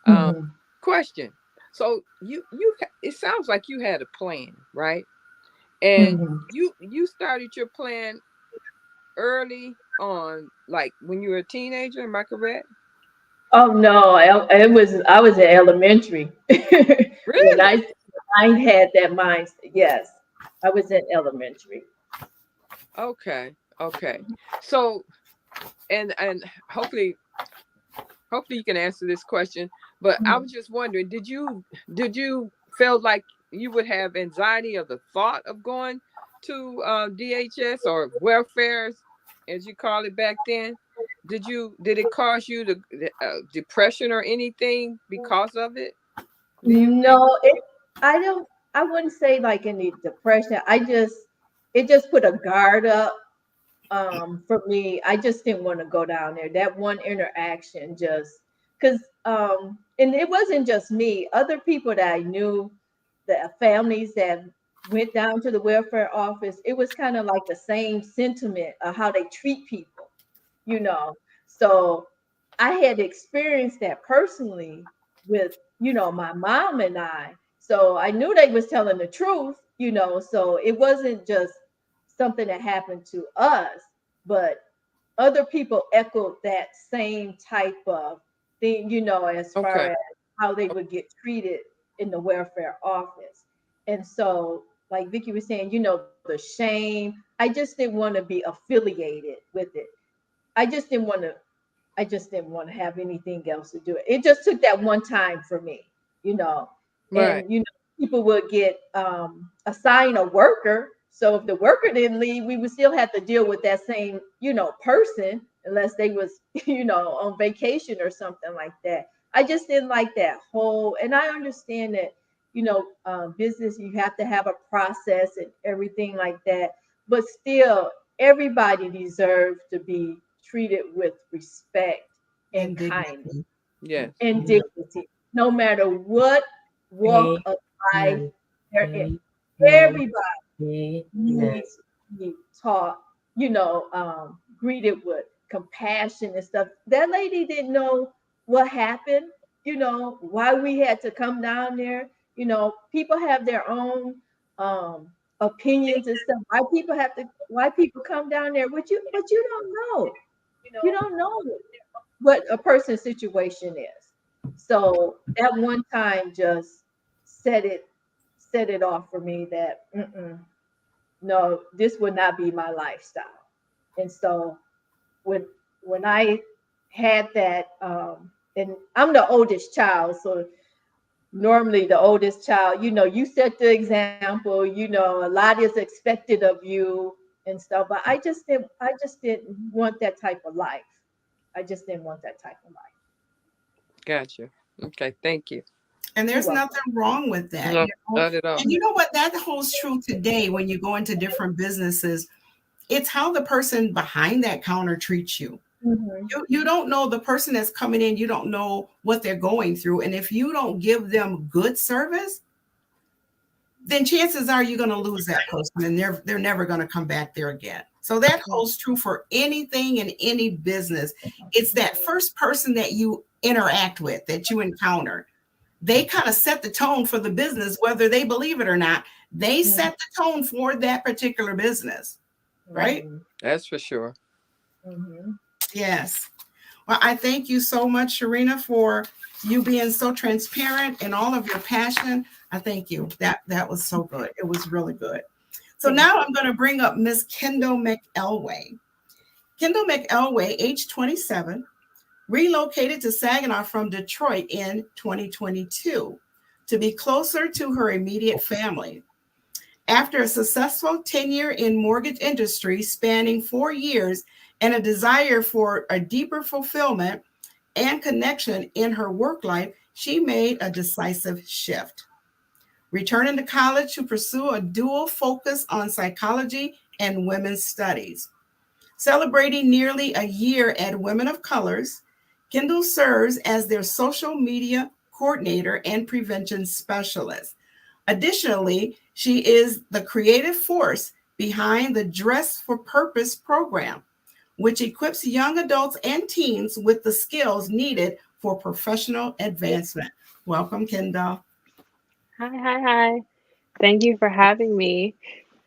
Um, question. So it sounds like you had a plan, right? And you started your plan early on, like when you were a teenager. Am I correct? Oh no, I was in elementary when Really? I had that mindset. Yes, I was in elementary. Okay. Okay. So and hopefully you can answer this question. But I was just wondering, did you feel like you would have anxiety of the thought of going to DHS or welfare, as you call it back then? Did it cause you depression or anything because of it? Do you think? No, I don't. I wouldn't say like any depression. It just put a guard up. For me, I just didn't want to go down there. That one interaction just because and it wasn't just me, other people that I knew, the families that went down to the welfare office, it was kind of like the same sentiment of how they treat people, you know. So I had experienced that personally with, my mom and I. So I knew they was telling the truth, so it wasn't just something that happened to us, but other people echoed that same type of thing, as far Okay. as how they would get treated in the welfare office. And so, like Vicky was saying, the shame, I just didn't want to be affiliated with it. I just didn't want to I just didn't want to have anything else to do it. It just took that one time for me, you know. Right. And people would get assigned a worker. So if the worker didn't leave, we would still have to deal with that same, person, unless they was, on vacation or something like that. I just didn't like that whole, and I understand that, business, you have to have a process and everything like that. But still, everybody deserves to be treated with respect and And kindness dignity. Yes. and dignity, no matter what walk of life they're in. Everybody needs to be taught, greeted with compassion and stuff. That lady didn't know what happened, why we had to come down there. People have their own um opinions and stuff. Why people come down there, but you don't know. You don't know what a person's situation is. So that one time just set it set it off for me that no, this would not be my lifestyle. And so when I had that, and I'm the oldest child, so normally the oldest child, you set the example, a lot is expected of you and stuff. But I just didn't want that type of life. I just didn't want that type of life. Gotcha. Okay, thank you. And You're there's welcome. nothing wrong with that. No, not at all. And you know what? That holds true today when you go into different businesses. It's how the person behind that counter treats you. Mm-hmm. You don't know the person that's coming in, you don't know what they're going through. And if you don't give them good service, then chances are you're going to lose that person and they're never going to come back there again. So that holds true for anything in any business. It's that first person that you interact with, that you encounter. They kind of set the tone for the business, whether they believe it or not. They set the tone for that particular business, right? That's for sure. Mm-hmm. Yes. Well, I thank you so much, Sharina, for you being so transparent and all of your passion. I thank you. That was so good. It was really good. So now I'm going to bring up Miss Kendall McElway. Kendall McElway, age 27, relocated to Saginaw from Detroit in 2022 to be closer to her immediate family. After a successful tenure in mortgage industry spanning 4 years and a desire for a deeper fulfillment and connection in her work life, she made a decisive shift, returning to college to pursue a dual focus on psychology and women's studies. Celebrating nearly a year at Women of Colors, Kendall serves as their social media coordinator and prevention specialist. Additionally, she is the creative force behind the Dress for Purpose program, which equips young adults and teens with the skills needed for professional advancement. Welcome, Kendall. Hi. Thank you for having me.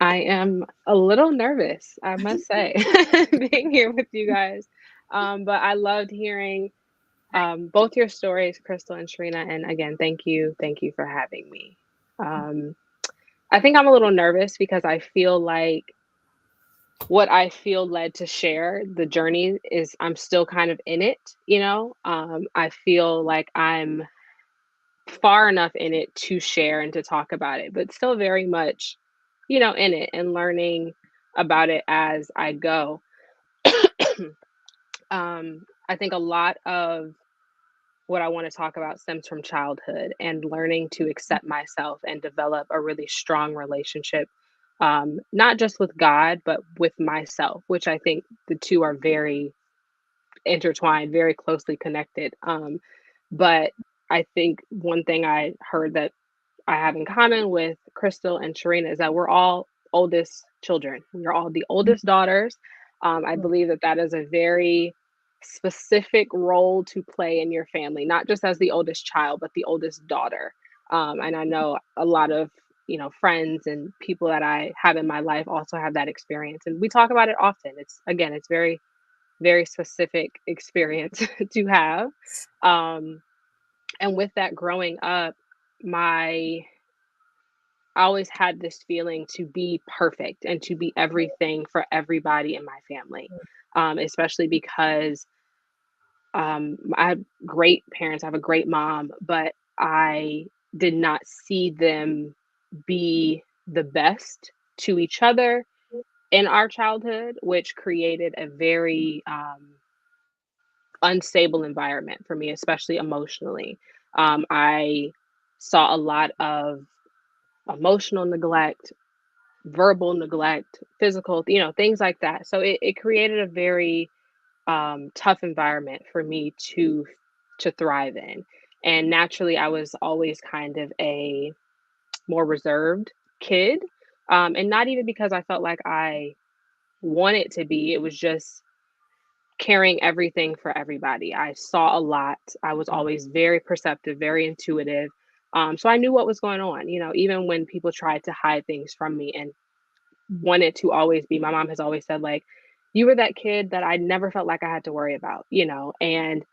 I am a little nervous, I must say, being here with you guys. But I loved hearing both your stories, Crystal and Sharina. And again, thank you. Thank you for having me. Um, I think I'm a little nervous because I feel like what I feel led to share the journey is I'm still kind of in it. I feel like I'm far enough in it to share and to talk about it, but still very much, in it and learning about it as I go. I think a lot of what I want to talk about stems from childhood and learning to accept myself and develop a really strong relationship, not just with God, but with myself, which I think the two are very intertwined, very closely connected. But I think one thing I heard that I have in common with Crystal and Sharina is that we're all oldest children. We're all the oldest daughters. I believe that that is a very specific role to play in your family, not just as the oldest child, but the oldest daughter. And I know a lot of friends and people that I have in my life also have that experience, and we talk about it often. It's very very specific experience to have. Um, and with that growing up, my I always had this feeling to be perfect and to be everything for everybody in my family, especially because I had great parents. I have a great mom, but I did not see them be the best to each other in our childhood, which created a very unstable environment for me, especially emotionally. I saw a lot of emotional neglect, verbal neglect, physical, things like that. So it created a very tough environment for me to thrive in. And naturally, I was always kind of a more reserved kid, and not even because I felt like I wanted to be. It was just caring everything for everybody. I saw a lot. I was always very perceptive, very intuitive. So I knew what was going on, even when people tried to hide things from me and wanted to always be, my mom has always said, like, you were that kid that I never felt like I had to worry about, and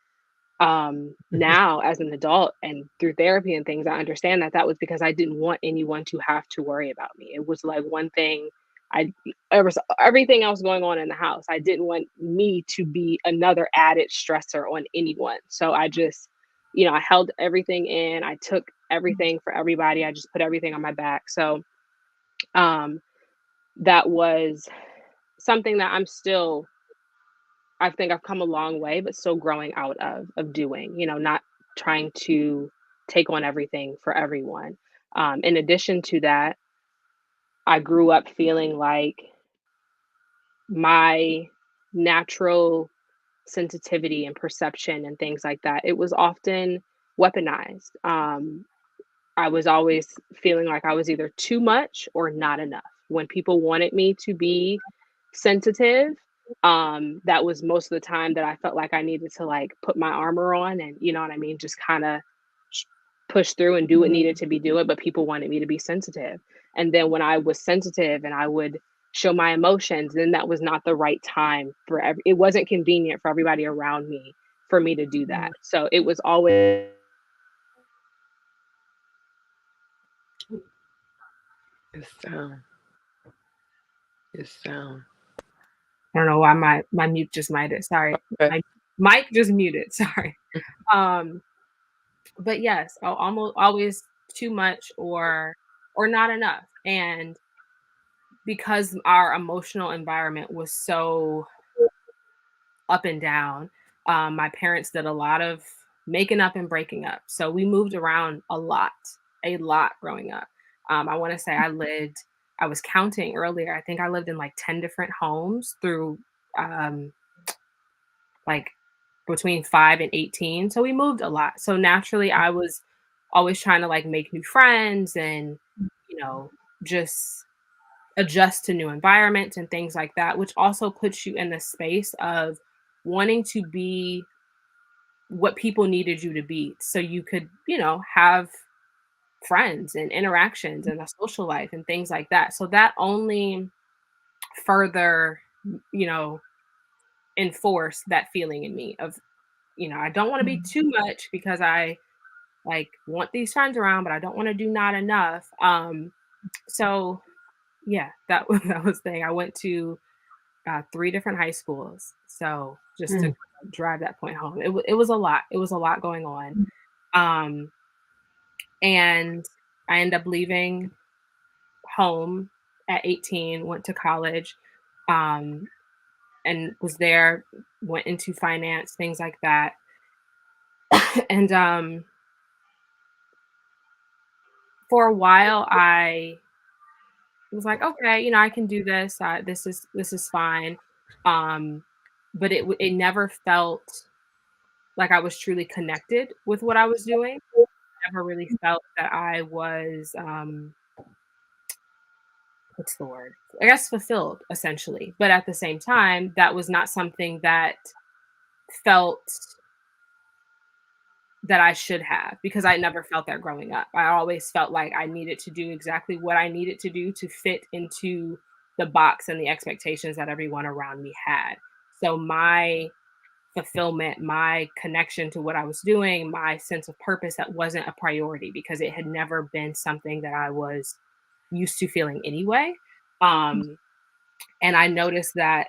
now as an adult and through therapy and things, I understand that that was because I didn't want anyone to have to worry about me. It was like one thing I everything else going on in the house. I didn't want me to be another added stressor on anyone. So I just, I held everything in. I took everything for everybody. I just put everything on my back. So um that was something that I think I've come a long way, but still growing out of doing, not trying to take on everything for everyone. In addition to that, I grew up feeling like my natural sensitivity and perception and things like that, it was often weaponized. I was always feeling like I was either too much or not enough. When people wanted me to be sensitive, that was most of the time that I felt like I needed to like put my armor on and you know what I mean, just kind of push through and do what needed to be doing, but people wanted me to be sensitive. And then when I was sensitive and I would show my emotions, then that was not the right time for it wasn't convenient for everybody around me for me to do that. So it was always It's sound. It's sound. I don't know why my mute just muted. Sorry. Okay. My mic just muted. Sorry. Um, but yes, almost always too much or not enough. And because our emotional environment was so up and down, my parents did a lot of making up and breaking up. So we moved around a lot growing up. I want to say I was counting earlier. I think I lived in like 10 different homes through um, like between 5 and 18. So we moved a lot. So naturally, I was always trying to like make new friends and, you know, just adjust to new environments and things like that, which also puts you in the space of wanting to be what people needed you to be so you could, have friends and interactions and a social life and things like that. So that only further, you know, enforced that feeling in me of, I don't want to be too much because I like want these friends around, but I don't want to do not enough. So yeah, that was that was the thing. I went to 3 different high schools. So just to drive that point home, it was a lot. It was a lot going on. Um, and I ended up leaving home at 18, went to college, um, and was there, went into finance, things like that. And for a while, I was like, okay, I can do this. This is fine. Um, but it never felt like I was truly connected with what I was doing. Never really felt that I was what's the word? I guess fulfilled essentially. But at the same time, that was not something that felt that I should have because I never felt that growing up. I always felt like I needed to do exactly what I needed to do to fit into the box and the expectations that everyone around me had. So my fulfillment, my connection to what I was doing, my sense of purpose, that wasn't a priority because it had never been something that I was used to feeling anyway. Um, and I noticed that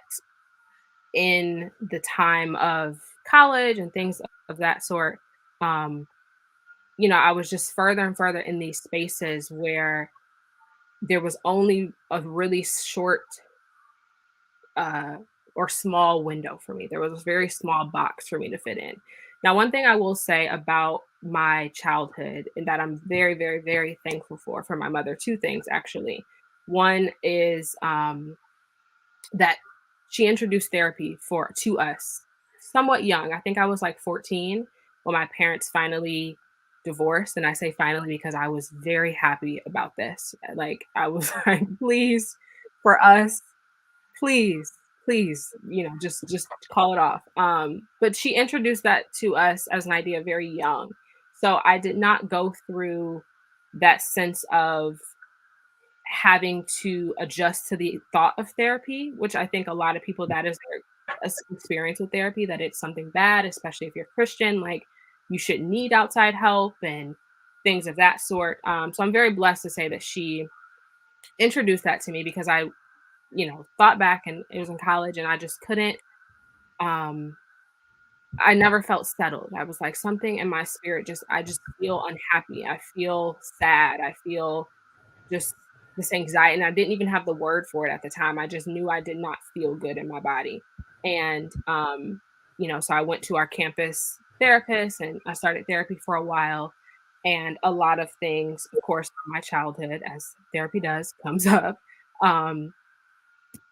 in the time of college and things of that sort, um, I was just further and further in these spaces where there was only a really short uh, or small window for me. There was a very small box for me to fit in. Now, one thing I will say about my childhood and that I'm very, very, very thankful for my mother, two things actually. One is that she introduced therapy to us somewhat young. I think I was like 14 when my parents finally divorced. And I say finally because I was very happy about this. Like I was like, please, for us, please, please, just call it off. But she introduced that to us as an idea very young. So I did not go through that sense of having to adjust to the thought of therapy, which I think a lot of people, that is their experience with therapy, that it's something bad, especially if you're Christian, like you shouldn't need outside help and things of that sort. So I'm very blessed to say that she introduced that to me, because I, thought back, and it was in college, and I just couldn't, um, I never felt settled. I was like, something in my spirit, I just feel unhappy. I feel sad. I feel just this anxiety, and I didn't even have the word for it at the time. I just knew I did not feel good in my body. And so I went to our campus therapist, and I started therapy for a while. And a lot of things, of course, from my childhood, as therapy does, comes up, um,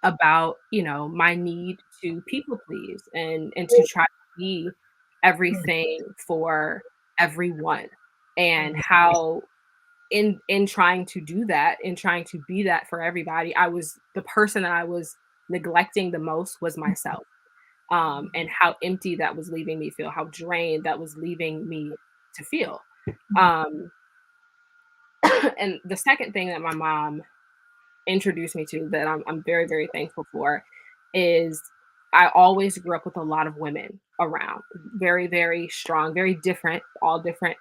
about, my need to people please, and to try to be everything for everyone, and how in trying to do that, in trying to be that for everybody, I was the person that I was neglecting the most was myself. And how empty that was leaving me feel, how drained that was leaving me to feel. Um, and the second thing that my mom introduced me to, that I'm very, very thankful for, is I always grew up with a lot of women around, very, very strong, very different, all different,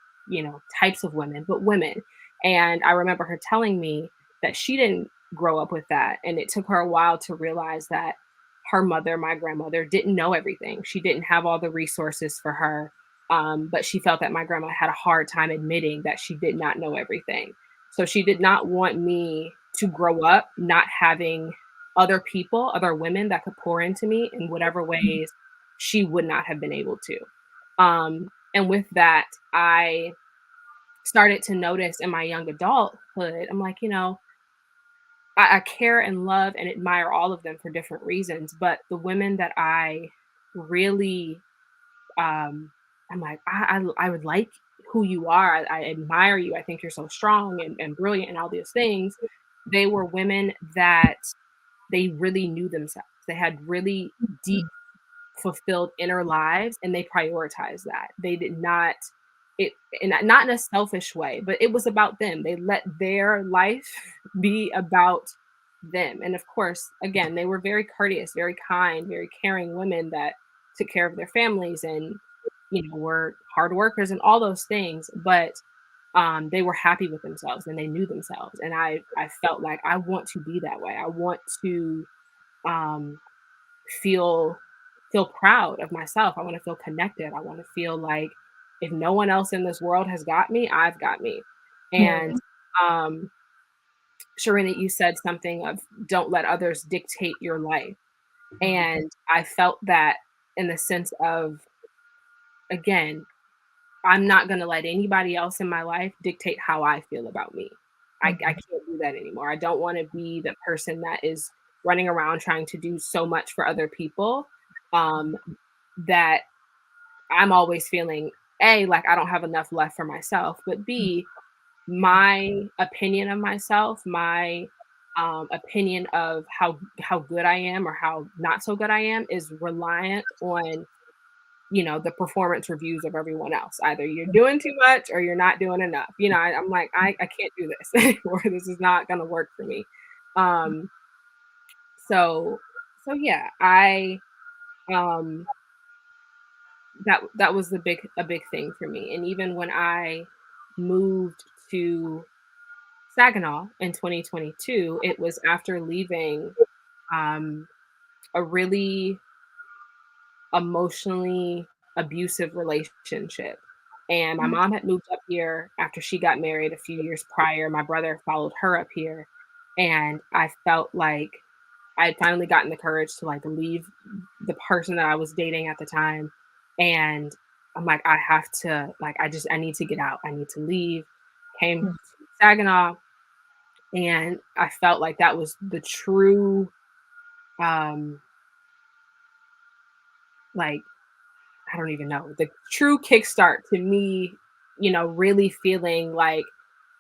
types of women, but women. And I remember her telling me that she didn't grow up with that. And it took her a while to realize that her mother, my grandmother, didn't know everything. She didn't have all the resources for her. But she felt that my grandma had a hard time admitting that she did not know everything. So she did not want me to grow up not having other people, other women that could pour into me in whatever ways she would not have been able to. And with that, I started to notice in my young adulthood, I'm like, I care and love and admire all of them for different reasons. But the women that I really, I'm like, I would like who you are. I admire you. I think you're so strong and brilliant and all these things. They were women that they really knew themselves. They had really deep, fulfilled inner lives, and they prioritized that. They did not, it, and not in a selfish way, but it was about them. They let their life be about them. And of course, again, they were very courteous, very kind, very caring women that took care of their families, and were hard workers and all those things. But they were happy with themselves, and they knew themselves. And I felt like I want to be that way. I want to um, feel proud of myself. I want to feel connected. I want to feel like if no one else in this world has got me, I've got me. And um, Sharina, you said something of don't let others dictate your life. And I felt that in the sense of, again, I'm not going to let anybody else in my life dictate how I feel about me. I can't do that anymore. I don't want to be the person that is running around trying to do so much for other people, that I'm always feeling, A, like I don't have enough left for myself, but B, my opinion of myself, my opinion of how good I am or how not so good I am is reliant on the performance reviews of everyone else. Either you're doing too much or you're not doing enough. I'm like, I can't do this anymore. This is not going to work for me. Um, so, so yeah, um, that was a big thing for me. And even when I moved to Saginaw in 2022, it was after leaving, um, a really emotionally abusive relationship. And my mom had moved up here after she got married a few years prior. My brother followed her up here. And I felt like I had finally gotten the courage to like leave the person that I was dating at the time. And I'm like, I have to, like, I need to get out. I need to leave. Came to Saginaw. And I felt like that was the true, um, like, I don't even know, the true kickstart to me, really feeling like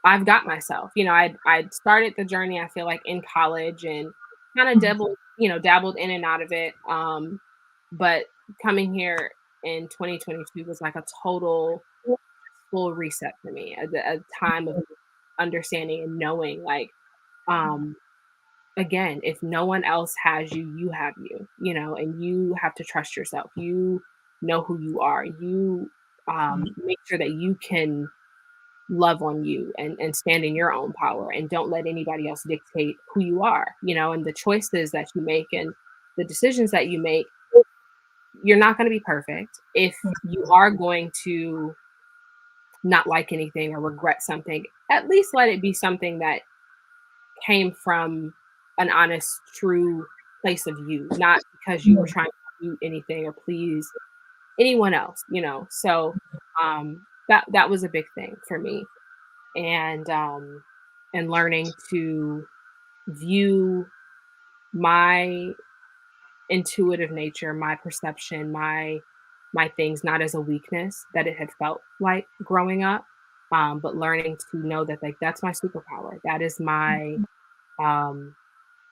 I've got myself. I'd started the journey, I feel like, in college, and kind of dabbled dabbled in and out of it. But coming here in 2022 was like a total full reset for me, a time of understanding and knowing, like, um, again, if no one else has you, you have you, and you have to trust yourself. You know who you are. You make sure that you can love on you and stand in your own power and don't let anybody else dictate who you are, and the choices that you make and the decisions that you make. You're not going to be perfect. If you are going to not like anything or regret something, at least let it be something that came from an honest, true place of you, not because you were trying to do anything or please anyone else. So that was a big thing for me. And learning to view my intuitive nature, my perception, my things not as a weakness that it had felt like growing up, but learning to know that, like, that's my superpower. Um,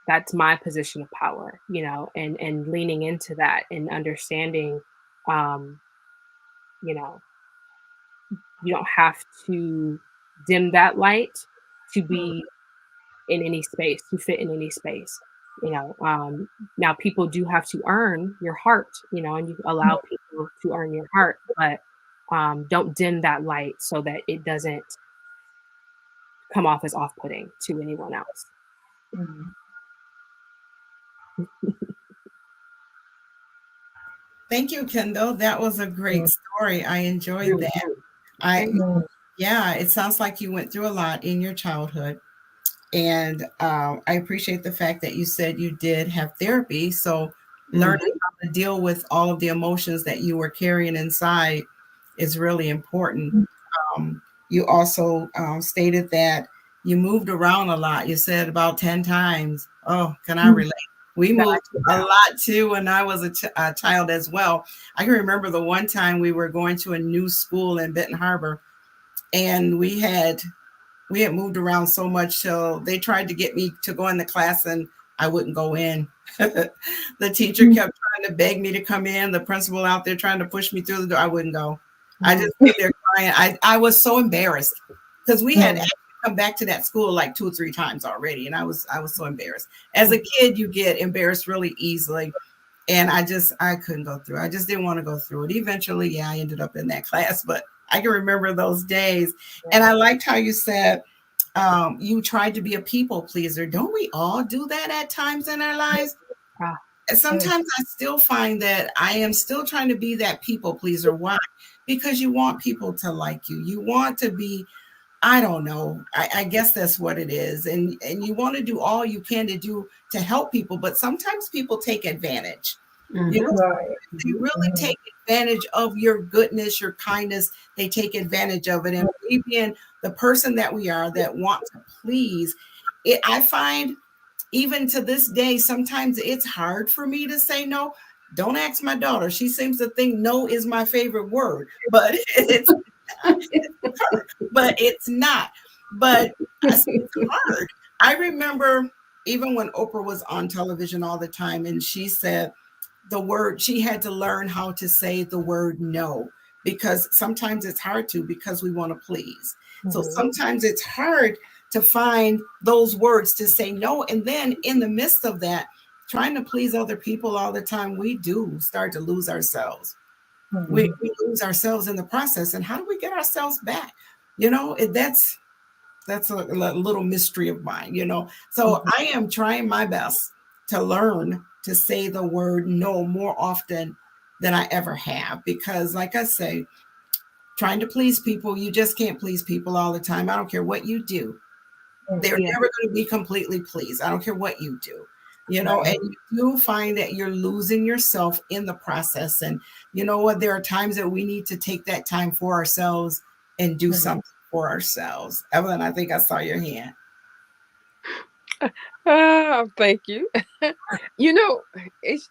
that's my position of power, and leaning into that and understanding, um, you know, you don't have to dim that light to be in any space, to fit in any space. Now people do have to earn your heart, and you allow people to earn your heart, but don't dim that light so that it doesn't come off as off-putting to anyone else. Thank you, Kendall. That was a great story. I enjoyed that. I Yeah, it sounds like you went through a lot in your childhood. And I appreciate the fact that you said you did have therapy. So learning how to deal with all of the emotions that you were carrying inside is really important. You also stated that you moved around a lot. You said about 10 times. Oh, can I relate? We moved a lot too when I was a child as well. I can remember the one time we were going to a new school in Benton Harbor, and we had moved around so much, so they tried to get me to go in the class and I wouldn't go in. The teacher kept trying to beg me to come in. The principal out there trying to push me through the door. I wouldn't go. I just stayed there crying. I was so embarrassed because we had actually come back to that school like 2 or 3 times already, and I was so embarrassed. As a kid, you get embarrassed really easily, and I couldn't go through. I just didn't want to go through it. Eventually, yeah, I ended up in that class, but I can remember those days. And I liked how you said you tried to be a people pleaser. Don't we all do that at times in our lives? And sometimes I still find that I am still trying to be that people pleaser. Why? Because you want people to like you. You want to be, I don't know. I guess that's what it is. And you want to do all you can to help people, but sometimes people take advantage. They really take advantage of your goodness, your kindness. They take advantage of it. And we being the person that we are that want to please, I find even to this day, sometimes it's hard for me to say no. Don't ask my daughter. She seems to think no is my favorite word, but it's not. But it's hard. I remember even when Oprah was on television all the time, and she said she had to learn how to say the word no, because sometimes it's hard to, because we want to please. So sometimes it's hard to find those words to say no. And then in the midst of that, trying to please other people all the time, we do start to lose ourselves. We lose ourselves in the process. And how do we get ourselves back? That's a little mystery of mine. So I am trying my best to learn to say the word no more often than I ever have, because like I say, trying to please people, you just can't please people all the time. I don't care what you do. They're never going to be completely pleased. I don't care what you do. And you do find that you're losing yourself in the process. And you know what? There are times that we need to take that time for ourselves and do something for ourselves. Evelyn, I think I saw your hand. Thank you. It's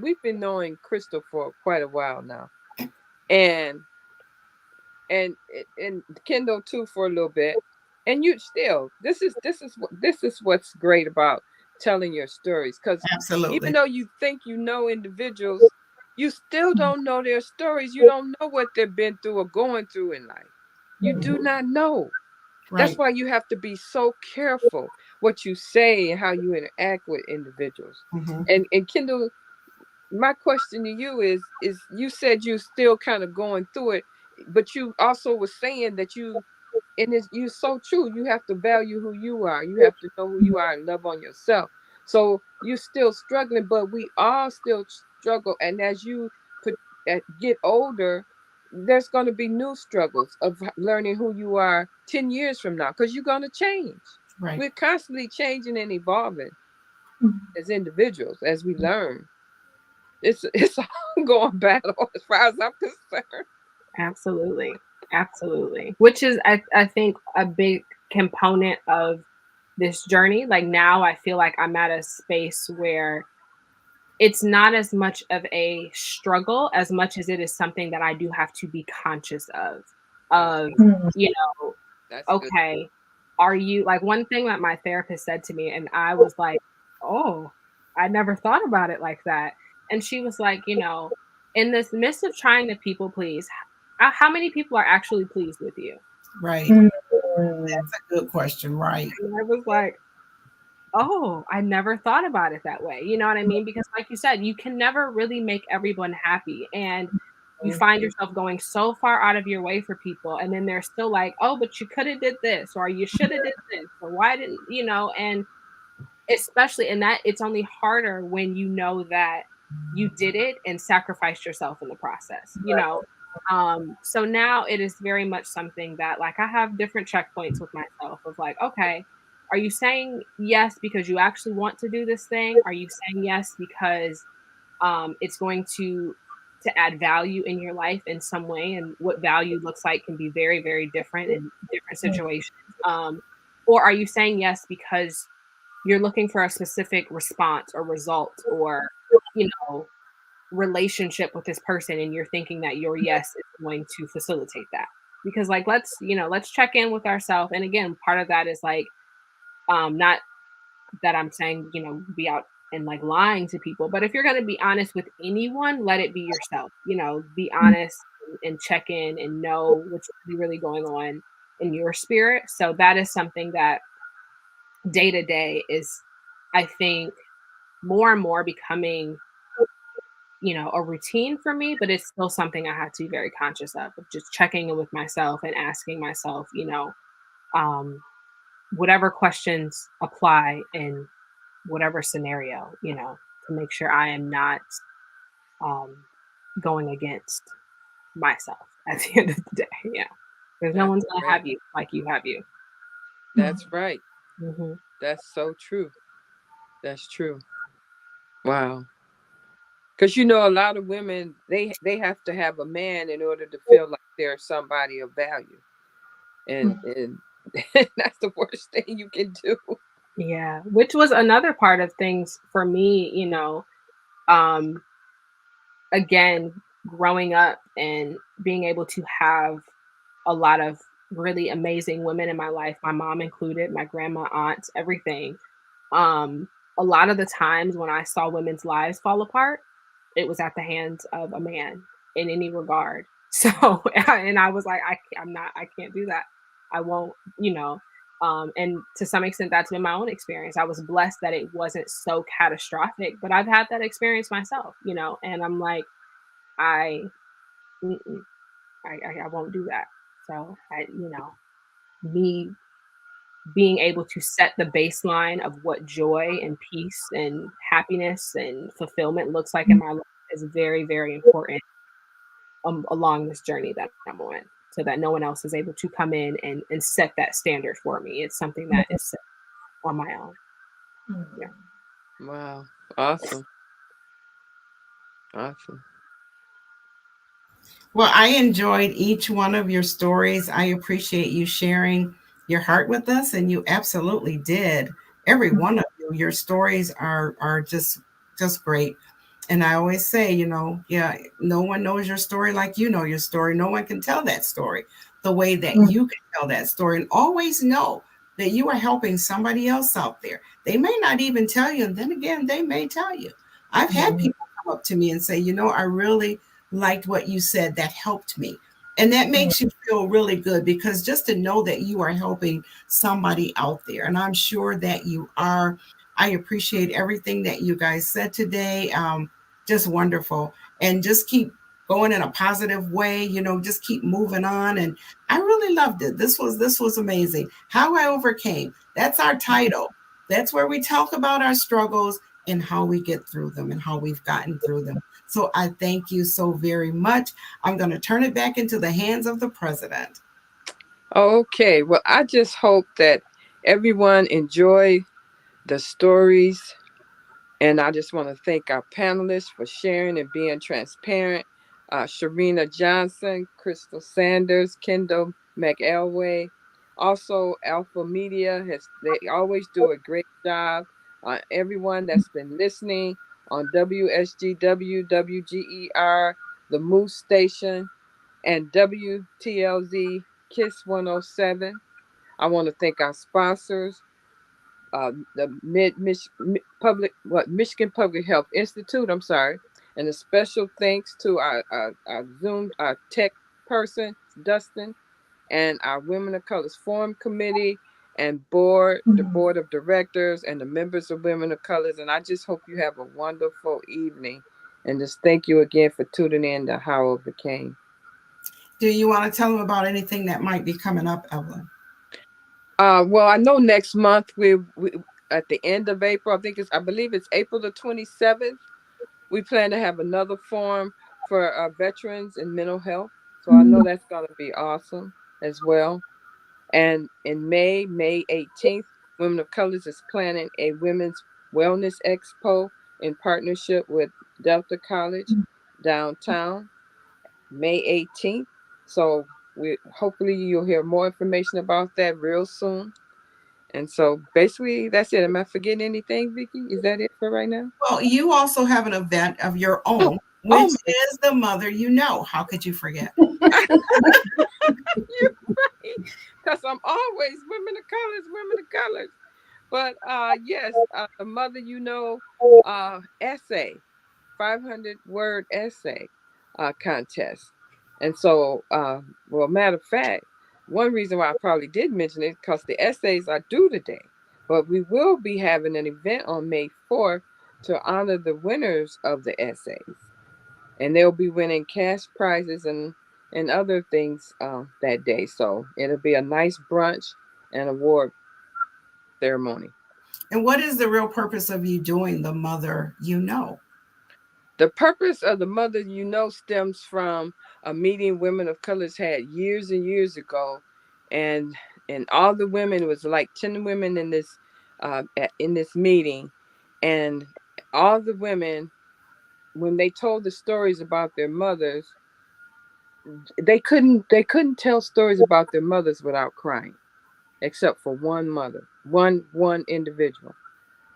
we've been knowing Crystal for quite a while now, and Kendall too for a little bit. And you still, this is what's great about telling your stories, because Absolutely. even though you think you know individuals, you still don't know their stories. You don't know what they've been through or going through in life. You do not know. That's Right. why you have to be so careful what you say and how you interact with individuals. Mm-hmm. And Kendall, my question to you is you said you still kind of going through it, but you also were saying that you, and it's you so true, you have to value who you are, you have to know who you are and love on yourself. So you're still struggling, but we all still struggle, and as you put get older, there's going to be new struggles of learning who you are 10 years from now, because you're going to change. Right. We're constantly changing and evolving as individuals as we learn. It's an ongoing battle as far as I'm concerned. Absolutely. Absolutely. Which is, I think, a big component of this journey. Like now, I feel like I'm at a space where it's not as much of a struggle as much as it is something that I do have to be conscious of. That's Of, good. you know, That's good. okay, are you like one thing that my therapist said to me, and I was like, oh, I never thought about it like that. And she was like, in this midst of trying to people please, how many people are actually pleased with you? Right. Mm. That's a good question. Right. And I was like, oh, I never thought about it that way. You know what I mean? Because, like you said, you can never really make everyone happy. And you find yourself going so far out of your way for people. And then they're still like, oh, but you could have did this, or you should have did this, or why didn't, and especially in that, it's only harder when you know that you did it and sacrificed yourself in the process. So now it is very much something that, like, I have different checkpoints with myself of like, okay, are you saying yes because you actually want to do this thing? Are you saying yes because it's going to add value in your life in some way? And what value looks like can be very, very different in different situations. Or are you saying yes because you're looking for a specific response or result, or you know relationship with this person, and you're thinking that your yes is going to facilitate that? Because, like, let's check in with ourselves. And again, part of that is like, not that I'm saying, be out and like lying to people, but if you're going to be honest with anyone, let it be yourself. Be honest and check in and know what's really going on in your spirit. So that is something that day to day is, I think, more and more becoming, a routine for me, but it's still something I have to be very conscious of just checking in with myself and asking myself, um, whatever questions apply in whatever scenario, to make sure I am not um, going against myself at the end of the day. Yeah. Because no That's one's going to right. have you like you have you. That's right. Hmm. That's so true. That's true. Wow. Because a lot of women, they have to have a man in order to feel like they're somebody of value, and that's the worst thing you can do. Yeah. Which was another part of things for me, um, again, growing up and being able to have a lot of really amazing women in my life, my mom included, my grandma, aunts, everything. Um, a lot of the times when I saw women's lives fall apart, it was at the hands of a man in any regard. So, and I was like, I can't do that. I won't, and to some extent, that's been my own experience. I was blessed that it wasn't so catastrophic, but I've had that experience myself, and I'm like, I, mm-mm, I won't do that. So, me being able to set the baseline of what joy and peace and happiness and fulfillment looks like in my life is very, very important, along this journey that I'm on, so that no one else is able to come in and set that standard for me. It's something that is set on my own. Yeah. Wow. Awesome. Awesome. Well, I enjoyed each one of your stories. I appreciate you sharing your heart with us, and you absolutely did. Every one of you, your stories are just great. And I always say, yeah, no one knows your story like you know your story. No one can tell that story the way that you can tell that story. And always know that you are helping somebody else out there. They may not even tell you, and then again, they may tell you. I've had people come up to me and say, I really liked what you said. That helped me. And that makes you feel really good, because just to know that you are helping somebody out there, and I'm sure that you are. I appreciate everything that you guys said today. Just wonderful. And just keep going in a positive way, just keep moving on. And I really loved it. This was amazing. How I Overcame. That's our title. That's where we talk about our struggles and how we get through them and how we've gotten through them. So I thank you so very much. I'm going to turn it back into the hands of the president. Okay. Well, I just hope that everyone enjoy the stories. And I just want to thank our panelists for sharing and being transparent. Sharina Johnson, Crystal Sanders, Kendall McElway. Also, Alpha Media they always do a great job. Everyone that's been listening on WSGW, WGER, the Moose Station, and WTLZ Kiss 107. I want to thank our sponsors, the Michigan Public Health Institute. I'm sorry, and a special thanks to our Zoom our tech person Dustin, and our Women of Colors Forum Committee and the board of directors, and the members of Women of Colors. And I just hope you have a wonderful evening. And just thank you again for tuning in to How Overcame. Do you want to tell them about anything that might be coming up, Evelyn? Well, I know next month we at the end of April. I believe it's April the 27th. We plan to have another forum for veterans and mental health. So I know that's going to be awesome as well. And in May 18th, Women of Colors is planning a women's wellness expo in partnership with Delta College downtown, May 18th. So we hopefully you'll hear more information about that real soon. And so basically that's it. Am I forgetting anything, Vicky? Is that it for right now? Well, you also have an event of your Oh, own, oh which is the Mother You Know. How could you forget? You're right. Because I'm always women of colors. But yes, the Mother You Know essay, 500-word essay contest. And so, well, matter of fact, one reason why I probably did mention it because the essays are due today. But we will be having an event on May 4th to honor the winners of the essays. And they'll be winning cash prizes and other things that day. So it'll be a nice brunch and award ceremony. And what is the real purpose of you doing the Mother You Know? The purpose of the Mother You Know stems from a meeting women of colors had years and years ago, and all the women, it was like 10 women in this meeting, and all the women, when they told the stories about their mothers, they couldn't tell stories about their mothers without crying, except for one mother, one individual.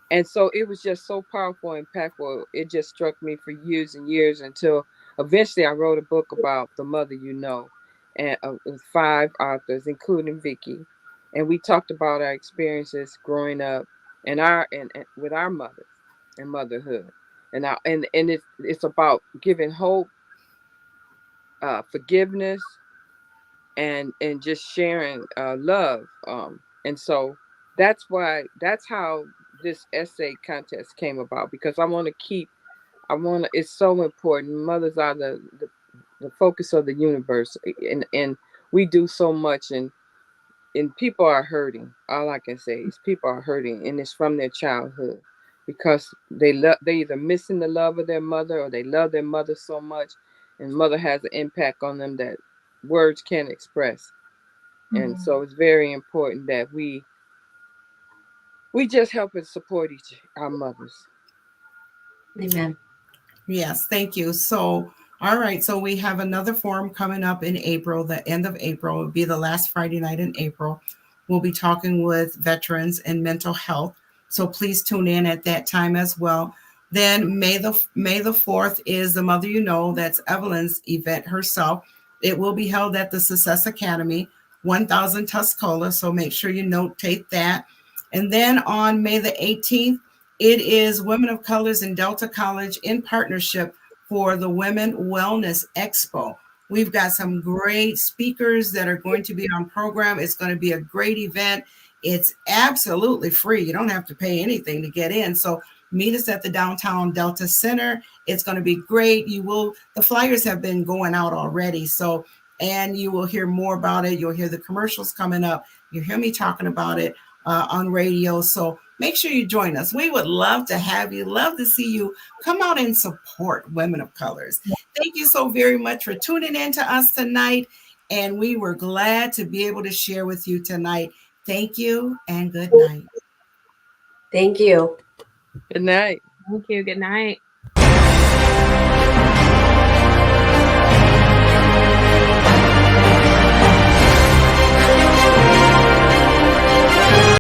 And so it was just so powerful and impactful. It just struck me for years and years until eventually I wrote a book about the Mother You Know, and with 5 authors, including Vicky, and we talked about our experiences growing up and with our mothers and motherhood, and it's about giving hope, forgiveness, and just sharing love. And so that's how this essay contest came about, because I want to it's so important. Mothers are the focus of the universe, and we do so much, and people are hurting. All I can say is people are hurting, and it's from their childhood, because they either missing the love of their mother, or they love their mother so much, and mother has an impact on them that words can't express. And so it's very important that we just help and support our mothers. Amen. Yes, thank you. So, all right. So we have another forum coming up in April, the end of April. It will be the last Friday night in April. We'll be talking with veterans and mental health. So please tune in at that time as well. Then May the 4th is the Mother You Know. That's Evelyn's event herself. It will be held at the Success Academy 1000 Tuscola. So make sure you notate that. And then on May the 18th, it is Women of Colors in Delta College in partnership for the Women Wellness Expo. We've got some great speakers that are going to be on program. It's going to be a great event. It's absolutely free. You don't have to pay anything to get in. So meet us at the downtown Delta Center. It's going to be great. The flyers have been going out already. So, and you will hear more about it. You'll hear the commercials coming up. You'll hear me talking about it on radio. So make sure you join us. We would love to have you, love to see you come out and support Women of Colors. Thank you so very much for tuning in to us tonight. And we were glad to be able to share with you tonight. Thank you and good night. Thank you. Good night. Thank you. Good night.